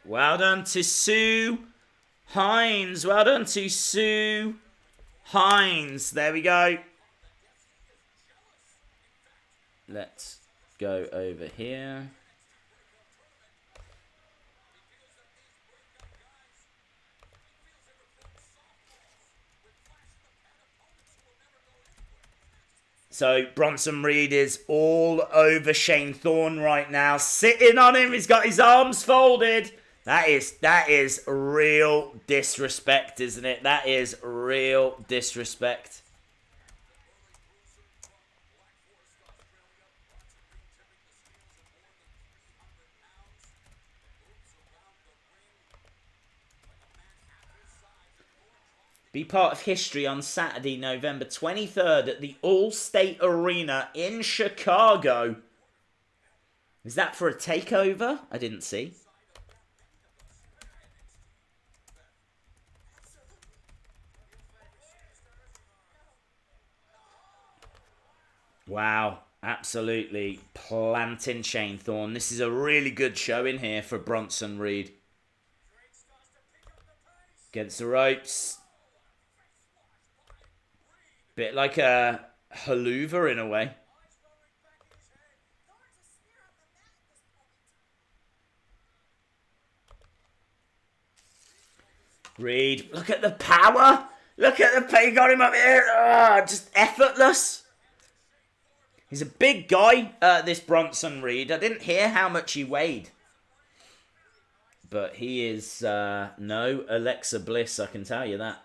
Well done to Sue Hines. Well done to Sue Hines. There we go. Let's go over here. So Bronson Reed is all over Shane Thorne right now, sitting on him. He's got his arms folded. That is real disrespect, isn't it? That is real disrespect. Be part of history on Saturday, November 23rd at the All-State Arena in Chicago. Is that for a takeover? I didn't see. Wow, absolutely planting Shane Thorne. This is a really good showing here for Bronson Reed. Against the ropes. Bit like a haluva in a way. Reed, look at the power. Look at the power. You got him up here. Just effortless. He's a big guy, this Bronson Reed. I didn't hear how much he weighed. But he is no Alexa Bliss, I can tell you that.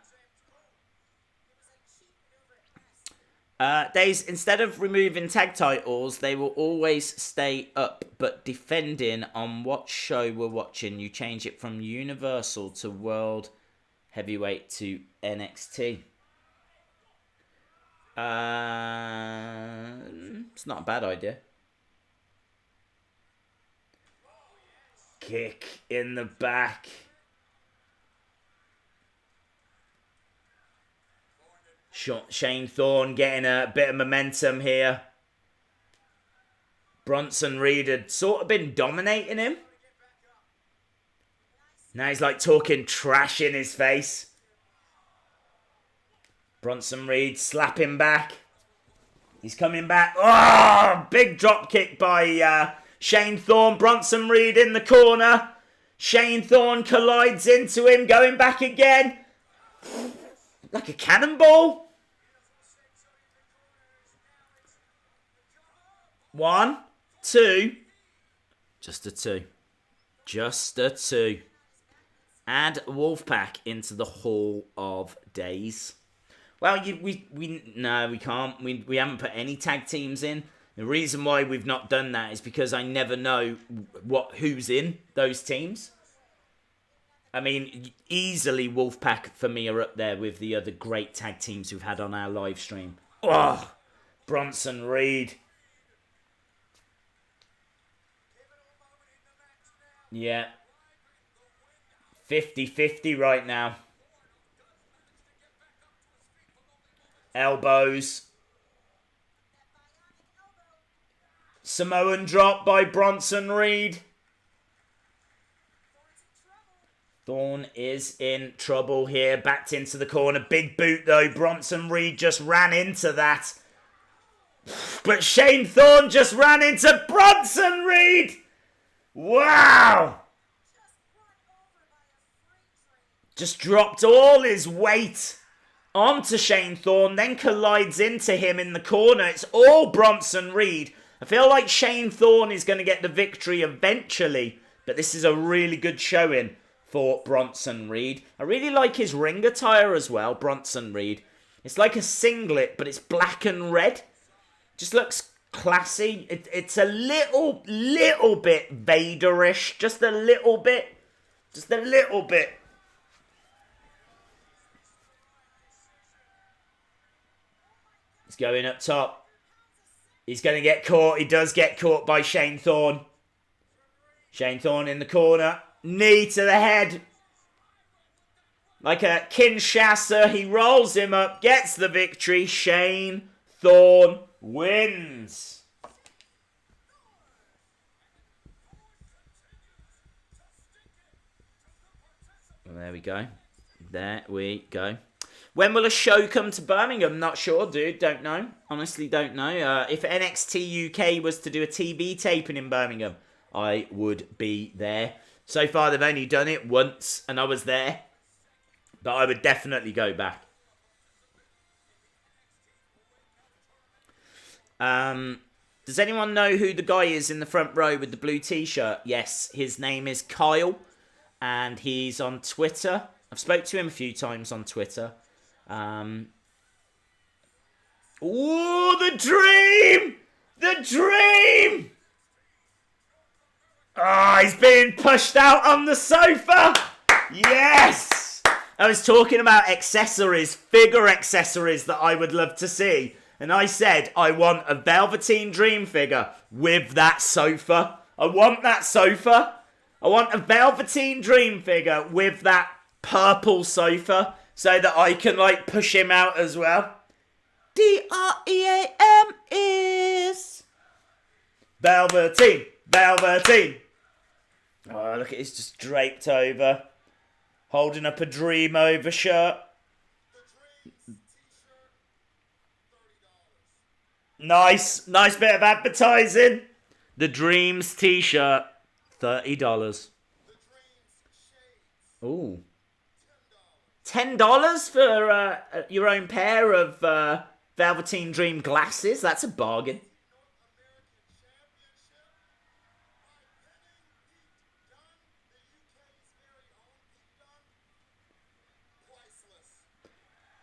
Days, instead of removing tag titles, they will always stay up, but defending on what show we're watching. You change it from Universal to World Heavyweight to NXT. It's not a bad idea. Kick in the back. Shane Thorne getting a bit of momentum here. Bronson Reed had sort of been dominating him. Now he's like talking trash in his face. Bronson Reed slapping back. He's coming back. Oh, big drop kick by Shane Thorne. Bronson Reed in the corner. Shane Thorne collides into him, going back again. Like a cannonball. 1, 2. Just a 2. Just a 2. Add Wolfpack into the Hall of Days. Well, we can't. We haven't put any tag teams in. The reason why we've not done that is because I never know who's in those teams. I mean, easily Wolfpack for me are up there with the other great tag teams we've had on our live stream. Oh, Bronson Reed. Yeah. 50-50 right now. Elbows. Samoan drop by Bronson Reed. Thorne is in trouble here. Backed into the corner. Big boot though. Bronson Reed just ran into that. But Shane Thorne just ran into Bronson Reed. Wow. Just dropped all his weight onto Shane Thorne, then collides into him in the corner. It's all Bronson Reed. I feel like Shane Thorne is going to get the victory eventually, but this is a really good showing for Bronson Reed. I really like his ring attire as well, Bronson Reed. It's like a singlet, but it's black and red. Just looks classy. It's a little bit Vaderish. Just a little bit. Just a little bit. He's going up top. He's going to get caught. He does get caught by Shane Thorne. Shane Thorne in the corner. Knee to the head. Like a Kinshasa. He rolls him up. Gets the victory. Shane Thorne wins. There we go. There we go. When will a show come to Birmingham? Not sure, dude. Don't know. Honestly, don't know. If NXT UK was to do a TV taping in Birmingham, I would be there. So far, they've only done it once, and I was there. But I would definitely go back. Does anyone know who the guy is in the front row with the blue t-shirt? Yes, his name is Kyle, and he's on Twitter. I've spoke to him a few times on Twitter. Oh, the dream! The dream! Ah, he's being pushed out on the sofa! Yes! I was talking about accessories, figure accessories that I would love to see. And I said, I want a Velveteen Dream figure with that sofa. I want that sofa. I want a Velveteen Dream figure with that purple sofa so that I can, like, push him out as well. D-R-E-A-M is Velveteen. Velveteen. Oh, look at it's just draped over. Holding up a Dream overshirt. Nice bit of advertising. The Dreams t-shirt, $30. Ooh. $10 for your own pair of Velveteen Dream glasses? That's a bargain.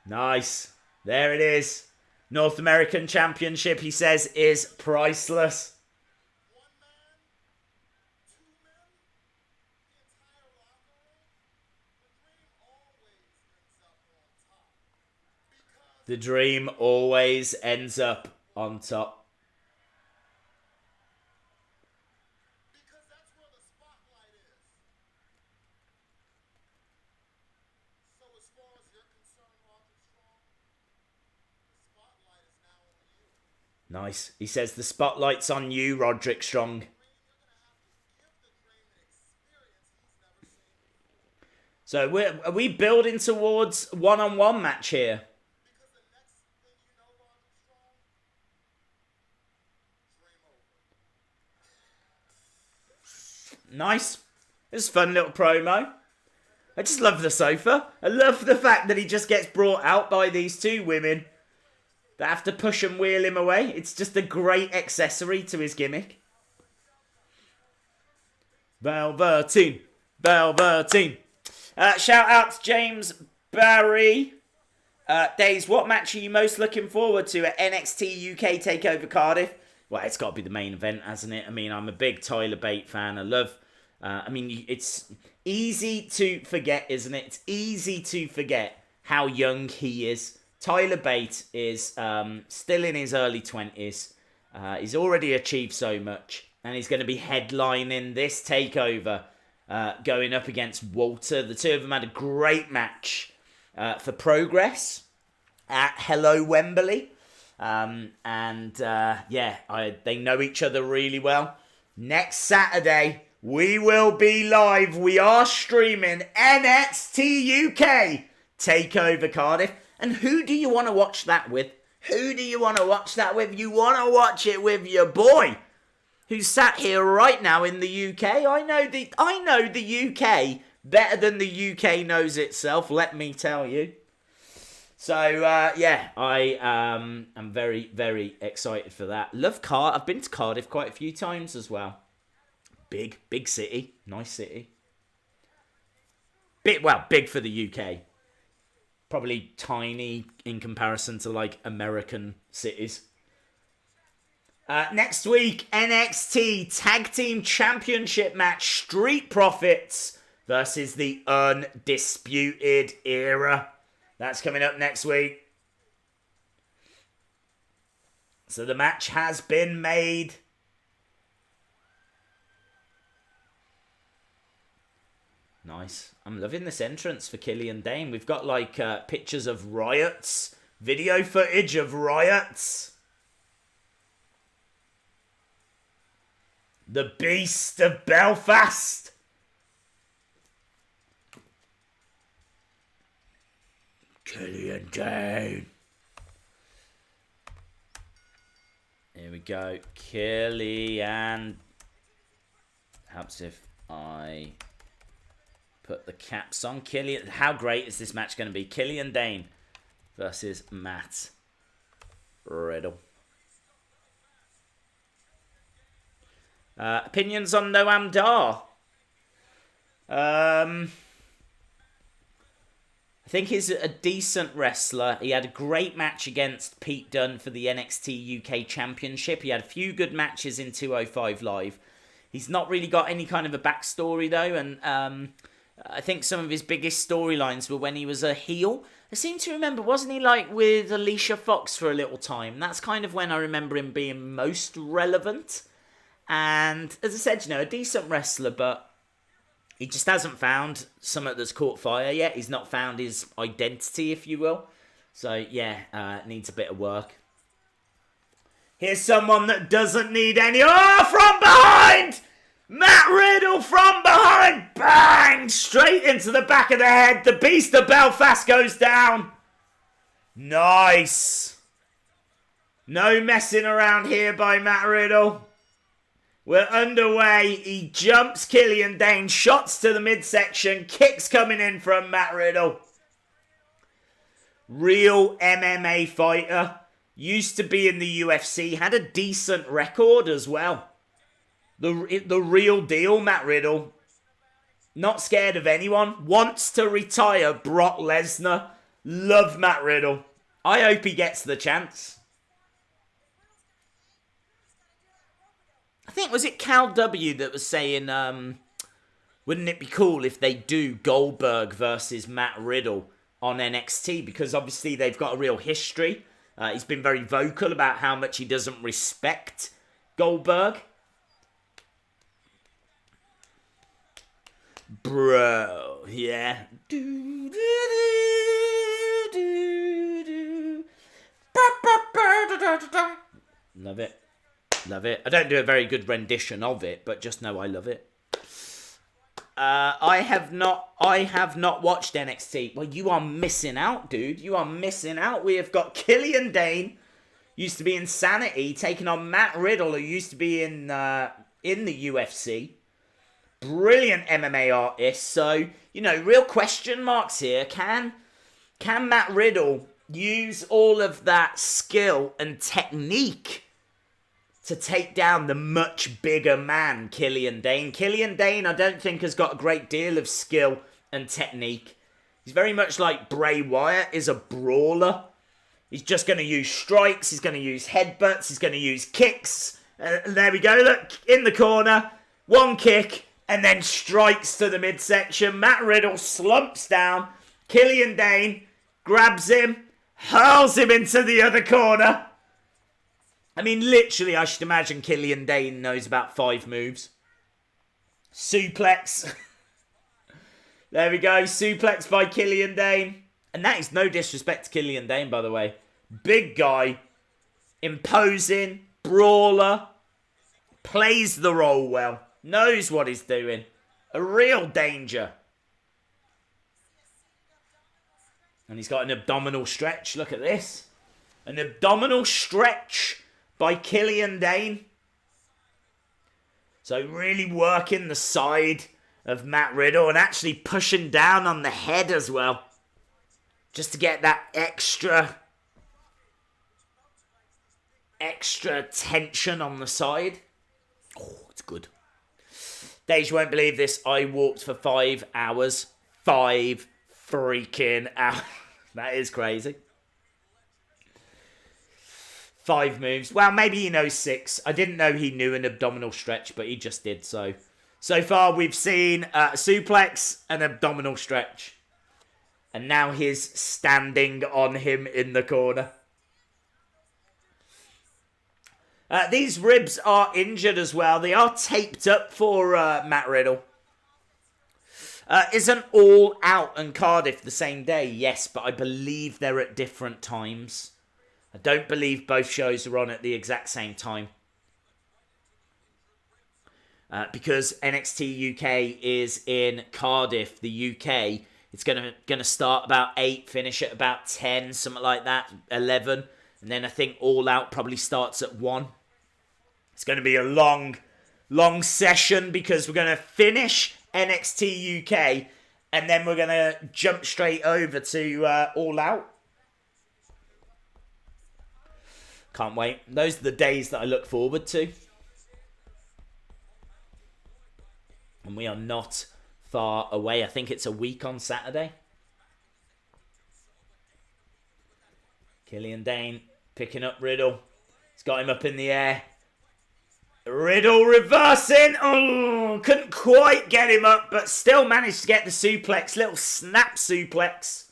Nice. There it is. North American Championship, he says, is priceless. The Dream always ends up on top. Because that's where the spotlight is. So as far as you're concerned, Roger Strong, the spotlight is now on you. Nice. He says the spotlight's on you, Roderick Strong. So are we building towards one-on-one match here? Because the next thing you know, Roger Strong, dream over. Nice. It's a fun little promo. I just love the sofa. I love the fact that he just gets brought out by these two women that have to push and wheel him away. It's just a great accessory to his gimmick. Velveteen. Velveteen. Shout out to James Barry. Days, what match are you most looking forward to at NXT UK TakeOver Cardiff? Well, it's got to be the main event, hasn't it? I mean, I'm a big Tyler Bate fan. I love... it's easy to forget, isn't it? It's easy to forget how young he is. Tyler Bate is still in his early 20s. He's already achieved so much. And he's going to be headlining this TakeOver, going up against Walter. The two of them had a great match for Progress at Hello Wembley. They know each other really well. Next Saturday, we will be live. We are streaming NXT UK TakeOver Cardiff. And who do you want to watch that with? Who do you want to watch that with? You want to watch it with your boy, who's sat here right now in the UK. I know the UK better than the UK knows itself, let me tell you. So, I am very, very excited for that. Love I've been to Cardiff quite a few times as well. Big city. Nice city. Big for the UK. Probably tiny in comparison to, like, American cities. Next week, NXT Tag Team Championship match, Street Profits versus the Undisputed Era. That's coming up next week. So the match has been made. Nice. I'm loving this entrance for Killian Dane. We've got, like, pictures of riots, video footage of riots. The Beast of Belfast. Killian Dane. Here we go. Killian. Helps if I put the caps on. Killian. How great is this match going to be? Killian Dane versus Matt Riddle. Opinions on Noam Dar? I think he's a decent wrestler. He had a great match against Pete Dunne for the NXT UK Championship. He had a few good matches in 205 Live. He's not really got any kind of a backstory though, and I think some of his biggest storylines were when he was a heel. I seem to remember, wasn't he like with Alicia Fox for a little time? That's kind of when I remember him being most relevant. And as I said, you know, a decent wrestler, but he just hasn't found something that's caught fire yet. He's not found his identity, if you will. So, yeah, needs a bit of work. Here's someone that doesn't need any... Oh, from behind! Matt Riddle from behind! Bang! Straight into the back of the head. The Beast of Belfast goes down. Nice. No messing around here by Matt Riddle. We're underway. He jumps Killian Dane, shots to the midsection, kicks coming in from Matt Riddle. Real MMA fighter. Used to be in the UFC, had a decent record as well. The real deal, Matt Riddle. Not scared of anyone. Wants to retire Brock Lesnar. Love Matt Riddle. I hope he gets the chance. I think, was it Cal W that was saying, wouldn't it be cool if they do Goldberg versus Matt Riddle on NXT? Because obviously they've got a real history. He's been very vocal about how much he doesn't respect Goldberg. Bro, yeah. Love it. Love it. I don't do a very good rendition of it, but just know I love it. I have not watched NXT. Well, you are missing out, dude. You are missing out. We have got Killian Dane, used to be in Sanity, taking on Matt Riddle, who used to be in the UFC. Brilliant MMA artist. So, you know, real question marks here. Can Matt Riddle use all of that skill and technique to take down the much bigger man, Killian Dane? Killian Dane, I don't think, has got a great deal of skill and technique. He's very much like Bray Wyatt, is a brawler. He's just going to use strikes, he's going to use headbutts, he's going to use kicks. There we go, look, in the corner, one kick, and then strikes to the midsection. Matt Riddle slumps down. Killian Dane grabs him, hurls him into the other corner. I mean, literally, I should imagine Killian Dane knows about 5 moves. Suplex. There we go. Suplex by Killian Dane. And that is no disrespect to Killian Dane, by the way. Big guy. Imposing. Brawler. Plays the role well. Knows what he's doing. A real danger. And he's got an abdominal stretch. Look at this. An abdominal stretch by Killian Dane. So really working the side of Matt Riddle and actually pushing down on the head as well. Just to get that extra tension on the side. Oh, it's good. Dave, you won't believe this. I walked for 5 hours. 5 freaking hours. That is crazy. 5 moves. Well, maybe he knows 6. I didn't know he knew an abdominal stretch, but he just did so. So far, we've seen a suplex, an abdominal stretch. And now he's standing on him in the corner. These ribs are injured as well. They are taped up for Matt Riddle. Isn't All Out and Cardiff the same day? Yes, but I believe they're at different times. I don't believe both shows are on at the exact same time. Because NXT UK is in Cardiff, the UK. It's gonna start about 8, finish at about 10, something like that, 11. And then I think All Out probably starts at 1. It's going to be a long session because we're going to finish NXT UK and then we're going to jump straight over to All Out. Can't wait. Those are the days that I look forward to. And we are not far away. I think it's a week on Saturday. Killian Dane picking up Riddle. He's got him up in the air. Riddle reversing. Oh, couldn't quite get him up, but still managed to get the suplex. Little snap suplex.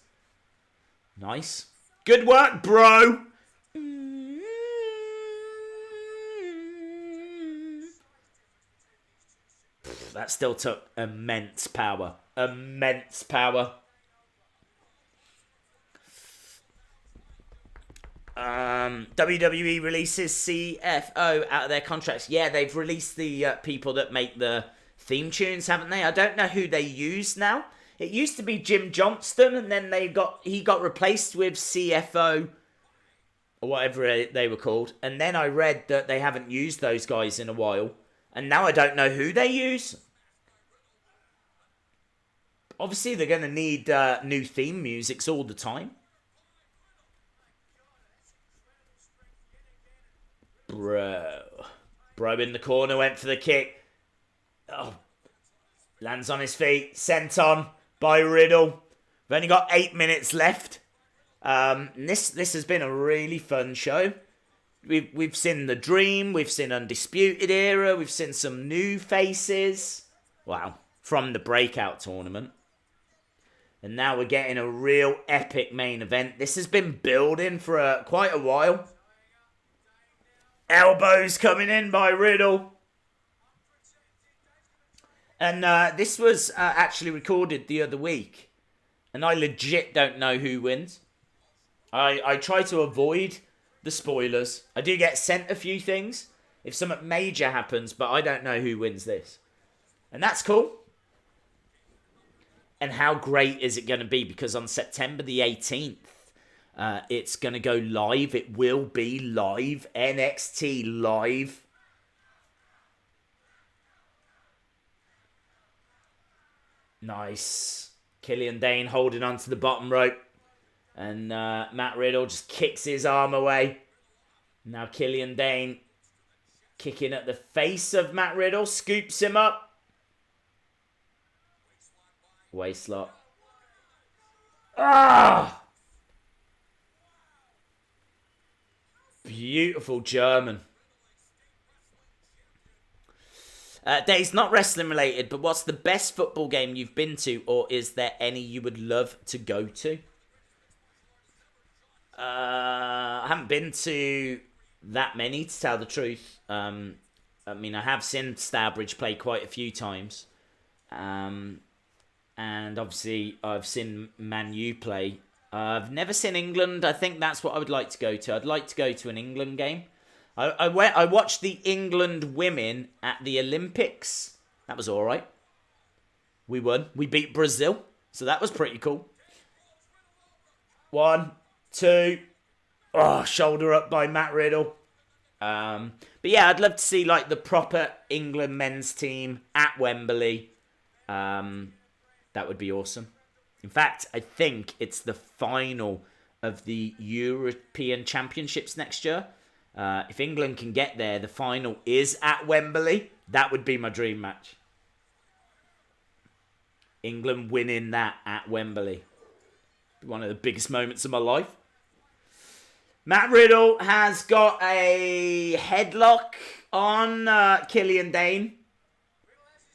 Nice. Good work, bro. That still took immense power. Immense power. WWE releases CFO out of their contracts. Yeah, they've released the people that make the theme tunes, haven't they? I don't know who they use now. It used to be Jim Johnston, and then he got replaced with CFO, or whatever they were called. And then I read that they haven't used those guys in a while, and now I don't know who they use. Obviously, they're going to need new theme musics all the time. Bro in the corner, went for the kick. Oh, lands on his feet. Sent on by Riddle. We've only got 8 minutes left. This has been a really fun show. We've seen The Dream. We've seen Undisputed Era. We've seen some new faces. Wow. From the Breakout tournament. And now we're getting a real epic main event. This has been building for quite a while. Elbows coming in by Riddle. And this was actually recorded the other week. And I legit don't know who wins. I try to avoid the spoilers. I do get sent a few things if something major happens, but I don't know who wins this. And that's cool. And how great is it going to be? Because on September the 18th, it's going to go live. It will be live. NXT live. Nice. Killian Dane holding onto the bottom rope. And Matt Riddle just kicks his arm away. Now Killian Dane kicking at the face of Matt Riddle. Scoops him up. Waistlock. Ah! Beautiful German. Dave's not wrestling related, but what's the best football game you've been to, or is there any you would love to go to? I haven't been to that many, to tell the truth. I mean, I have seen Stourbridge play quite a few times. And obviously, I've seen Man U play. I've never seen England. I think that's what I would like to go to. I'd like to go to an England game. I watched the England women at the Olympics. That was all right. We won. We beat Brazil. So that was pretty cool. 1, 2. Oh, shoulder up by Matt Riddle. But yeah, I'd love to see like the proper England men's team at Wembley. That would be awesome. In fact, I think it's the final of the European Championships next year. If England can get there, the final is at Wembley. That would be my dream match. England winning that at Wembley. One of the biggest moments of my life. Matt Riddle has got a headlock on Killian Dane.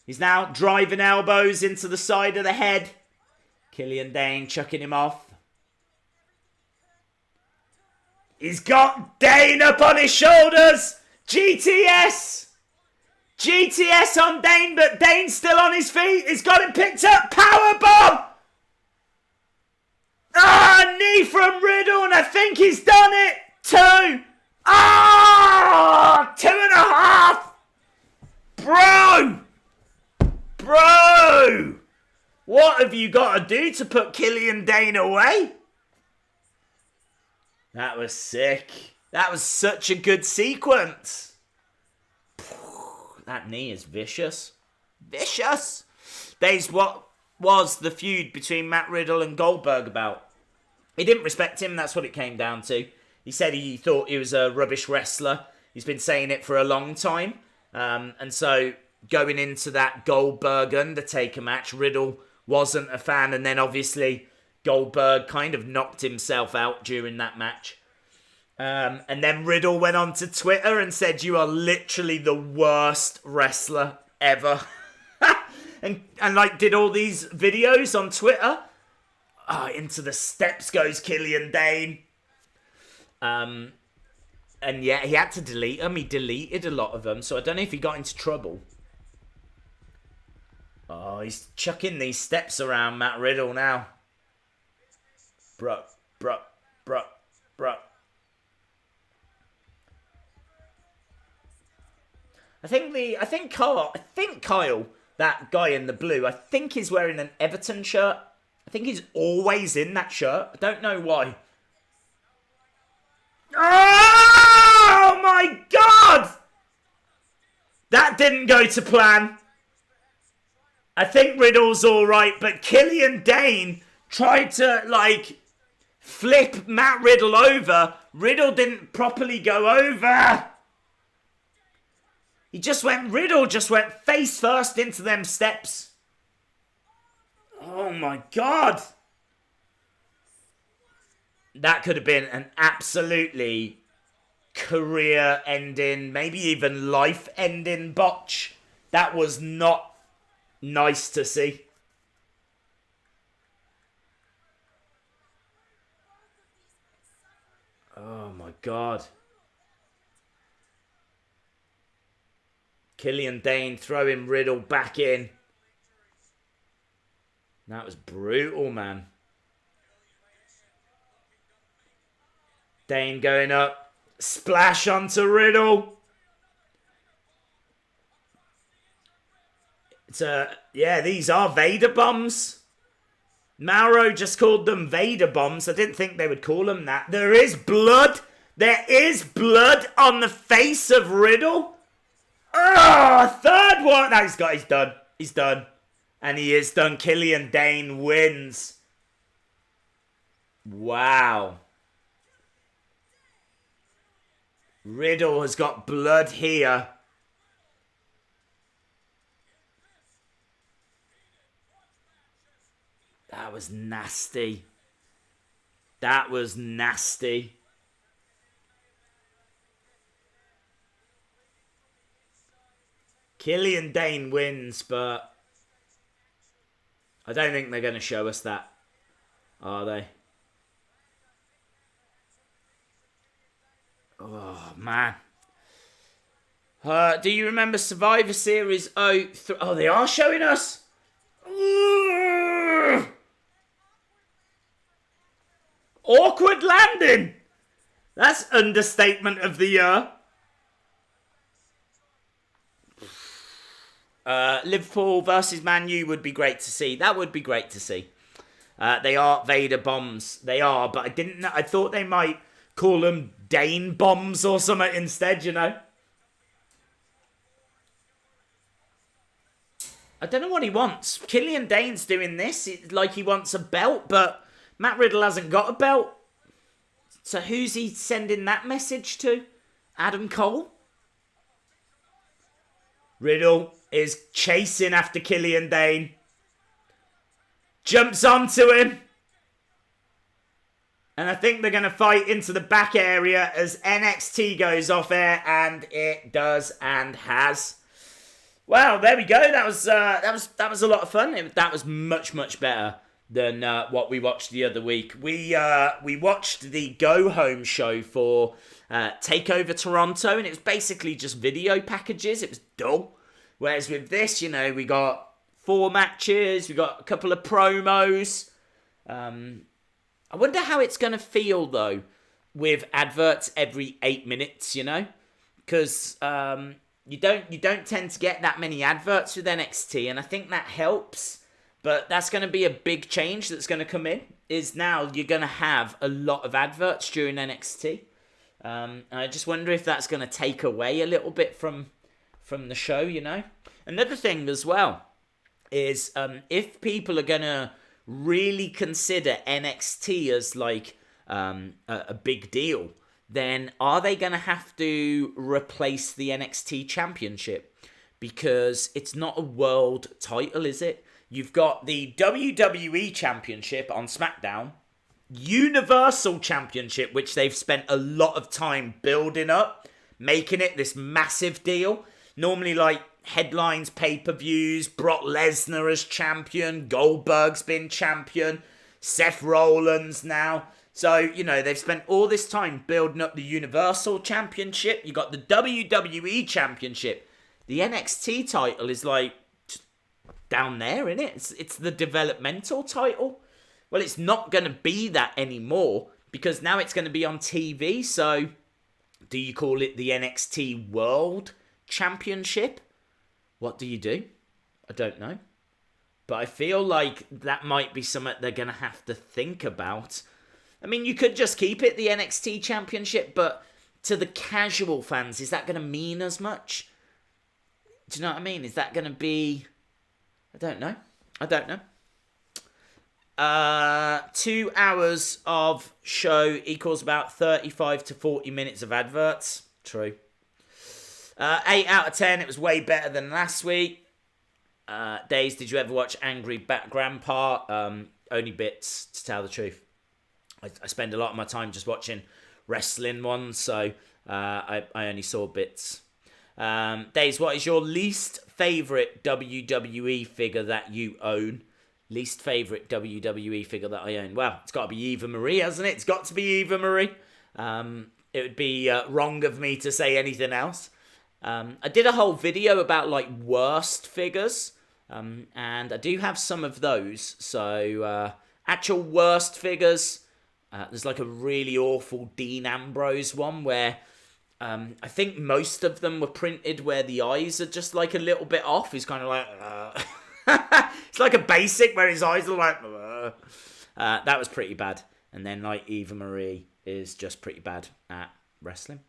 He's now driving elbows into the side of the head. Killian Dane chucking him off. He's got Dane up on his shoulders. GTS. GTS on Dane, but Dane's still on his feet. He's got him picked up. Powerbomb. Ah, knee from Riddle, and I think he's done it. 2. Ah, 2.5. Bro. What have you got to do to put Killian Dane away? That was sick. That was such a good sequence. That knee is vicious. Vicious. There's what was the feud between Matt Riddle and Goldberg about. He didn't respect him, that's what it came down to. He said he thought he was a rubbish wrestler. He's been saying it for a long time. And so going into that Goldberg-Undertaker match, Riddle wasn't a fan. And then obviously Goldberg kind of knocked himself out during that match. And then Riddle went on to Twitter and said, "You are literally the worst wrestler ever." and like did all these videos on Twitter. Into the steps goes Killian Dane. And yeah, he had to delete them. He deleted a lot of them. So I don't know if he got into trouble. Oh, he's chucking these steps around Matt Riddle now. Bruh. I think Kyle, that guy in the blue, I think he's wearing an Everton shirt. I think he's always in that shirt. I don't know why. Oh my God! That didn't go to plan. I think Riddle's alright, but Killian Dane tried to, like, flip Matt Riddle over. Riddle didn't properly go over. Riddle just went face first into them steps. Oh my God. That could have been an absolutely career-ending, maybe even life-ending botch. That was not nice to see. Oh my God. Killian Dane throwing Riddle back in. That was brutal, man. Dane going up. Splash onto Riddle. These are Vader bombs. Mauro just called them Vader bombs. I didn't think they would call them that. There is blood. There is blood on the face of Riddle. Oh, third one. No, he's done. He's done. And he is done. Killian Dane wins. Wow. Riddle has got blood here. That was nasty. That was nasty. Killian Dane wins, but I don't think they're going to show us that, are they? Oh, man. Do you remember Survivor Series 03? Oh, they are showing us? Ugh. Awkward landing. That's understatement of the year. Liverpool versus Man U would be great to see. That would be great to see. They are Vader bombs. They are, but I didn't know. I thought they might call them Dane bombs or something instead, you know. I don't know what he wants. Killian Dane's doing this like he wants a belt, but Matt Riddle hasn't got a belt. So who's he sending that message to? Adam Cole? Riddle is chasing after Killian Dane. Jumps onto him. And I think they're going to fight into the back area as NXT goes off air, and it does and has. Well, there we go. That was a lot of fun. That was much better than what we watched the other week. We watched the Go Home show for Takeover Toronto, and it was basically just video packages. It was dull. Whereas with this, you know, we got 4 matches, we got a couple of promos. I wonder how it's going to feel, though, with adverts every 8 minutes, you know? Because you don't tend to get that many adverts with NXT, and I think that helps. But that's going to be a big change that's going to come in, is now you're going to have a lot of adverts during NXT. I just wonder if that's going to take away a little bit from the show, you know. Another thing as well is if people are going to really consider NXT as like a big deal, then are they going to have to replace the NXT Championship? Because it's not a world title, is it? You've got the WWE Championship on SmackDown, Universal Championship, which they've spent a lot of time building up, making it this massive deal. Normally, like, headlines, pay-per-views, Brock Lesnar as champion, Goldberg's been champion, Seth Rollins now. So, you know, they've spent all this time building up the Universal Championship. You got the WWE Championship. The NXT title is like down there, isn't it? It's the developmental title. Well, it's not going to be that anymore because now it's going to be on TV. So, do you call it the NXT World Championship? What do you do? I don't know. But I feel like that might be something they're going to have to think about. I mean, you could just keep it the NXT Championship, but to the casual fans, is that going to mean as much? Do you know what I mean? Is that going to be... I don't know. 2 hours of show equals about 35 to 40 minutes of adverts. True. 8 out of 10. It was way better than last week. Days, did you ever watch Angry Grandpa? Only bits, to tell the truth. I spend a lot of my time just watching wrestling ones, so I only saw bits. Days, what is your least favourite WWE figure that you own? Least favourite WWE figure that I own? Well, it's got to be Eva Marie, hasn't it? It's got to be Eva Marie. It would be wrong of me to say anything else. I did a whole video about, like, worst figures. And I do have some of those. So, actual worst figures. There's, like, a really awful Dean Ambrose one where... I think most of them were printed where the eyes are just like a little bit off. He's kind of like... it's like a basic where his eyes are like... that was pretty bad. And then like Eva Marie is just pretty bad at wrestling.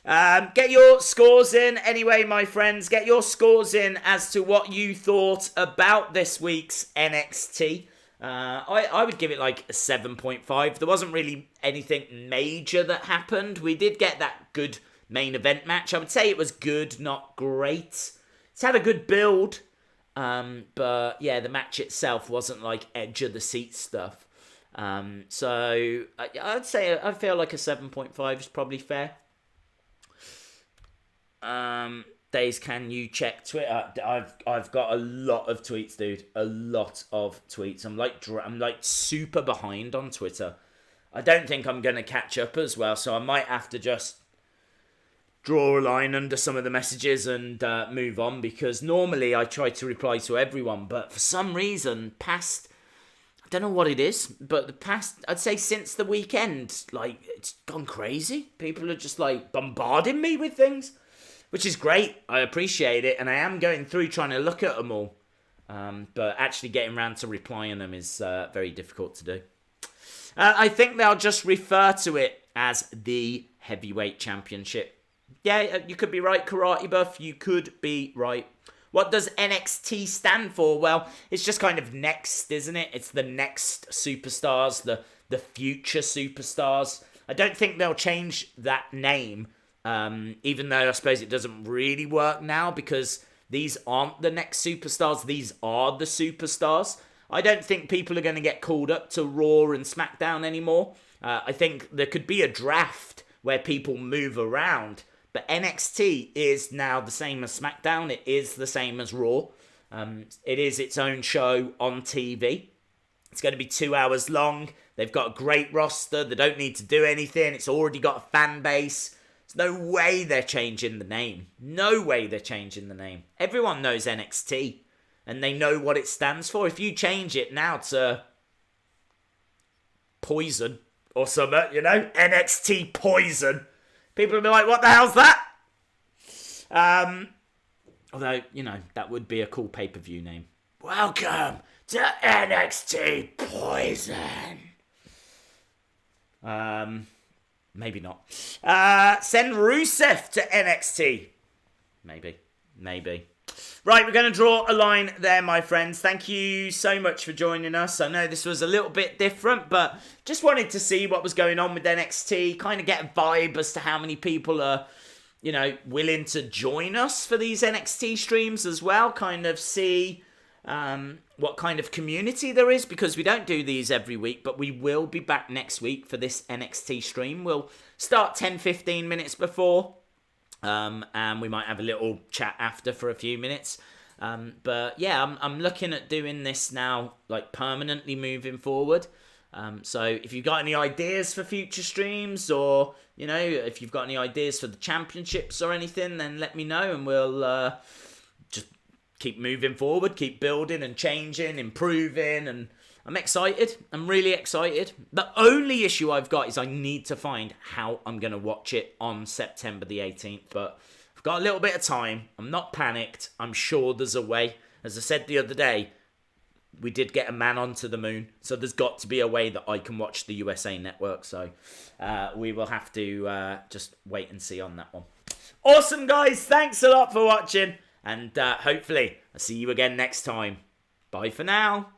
Get your scores in anyway, my friends. Get your scores in as to what you thought about this week's NXT. I would give it like a 7.5. There wasn't really anything major that happened. We did get that good main event match. I would say it was good, not great. It's had a good build. But yeah, the match itself wasn't like edge of the seat stuff. So I'd say I feel like a 7.5 is probably fair. Days, can you check Twitter? I've got a lot of tweets, dude. A lot of tweets. I'm like super behind on Twitter. I don't think I'm gonna catch up as well, so I might have to just draw a line under some of the messages and move on, because normally I try to reply to everyone, but for some reason, I don't know what it is, but I'd say since the weekend, like, it's gone crazy. People are just like bombarding me with things, which is great. I appreciate it, and I am going through trying to look at them all. But actually getting around to replying them is very difficult to do. I think they'll just refer to it as the Heavyweight Championship. Yeah, you could be right, Karate Buff. You could be right. What does NXT stand for? Well, it's just kind of next, isn't it? It's the next superstars, the future superstars. I don't think they'll change that name. Even though I suppose it doesn't really work now, because these aren't the next superstars, these are the superstars. I don't think people are going to get called up to Raw and SmackDown anymore. I think there could be a draft where people move around, but NXT is now the same as SmackDown, it is the same as Raw. It is its own show on TV. It's going to be 2 hours long. They've got a great roster, they don't need to do anything, it's already got a fan base. There's no way they're changing the name. No way they're changing the name. Everyone knows NXT, and they know what it stands for. If you change it now to Poison or something, you know, NXT Poison, people will be like, what the hell's that? Although, you know, that would be a cool pay-per-view name. Welcome to NXT Poison. Maybe not. Send Rusev to NXT. Maybe. Right, we're going to draw a line there, my friends. Thank you so much for joining us. I know this was a little bit different, but just wanted to see what was going on with NXT, kind of get a vibe as to how many people are, willing to join us for these NXT streams as well, kind of see what kind of community there is, because we don't do these every week, but we will be back next week for this NXT stream. We'll start 10-15 minutes before. And we might have a little chat after for a few minutes. But yeah, I'm looking at doing this now, like permanently moving forward. So if you've got any ideas for future streams, or, if you've got any ideas for the championships or anything, then let me know, and we'll just keep moving forward, keep building and changing, improving, and I'm excited. I'm really excited. The only issue I've got is I need to find how I'm going to watch it on September the 18th. But I've got a little bit of time. I'm not panicked. I'm sure there's a way. As I said the other day, we did get a man onto the moon. So there's got to be a way that I can watch the USA Network. So we will have to just wait and see on that one. Awesome, guys. Thanks a lot for watching. And hopefully I'll see you again next time. Bye for now.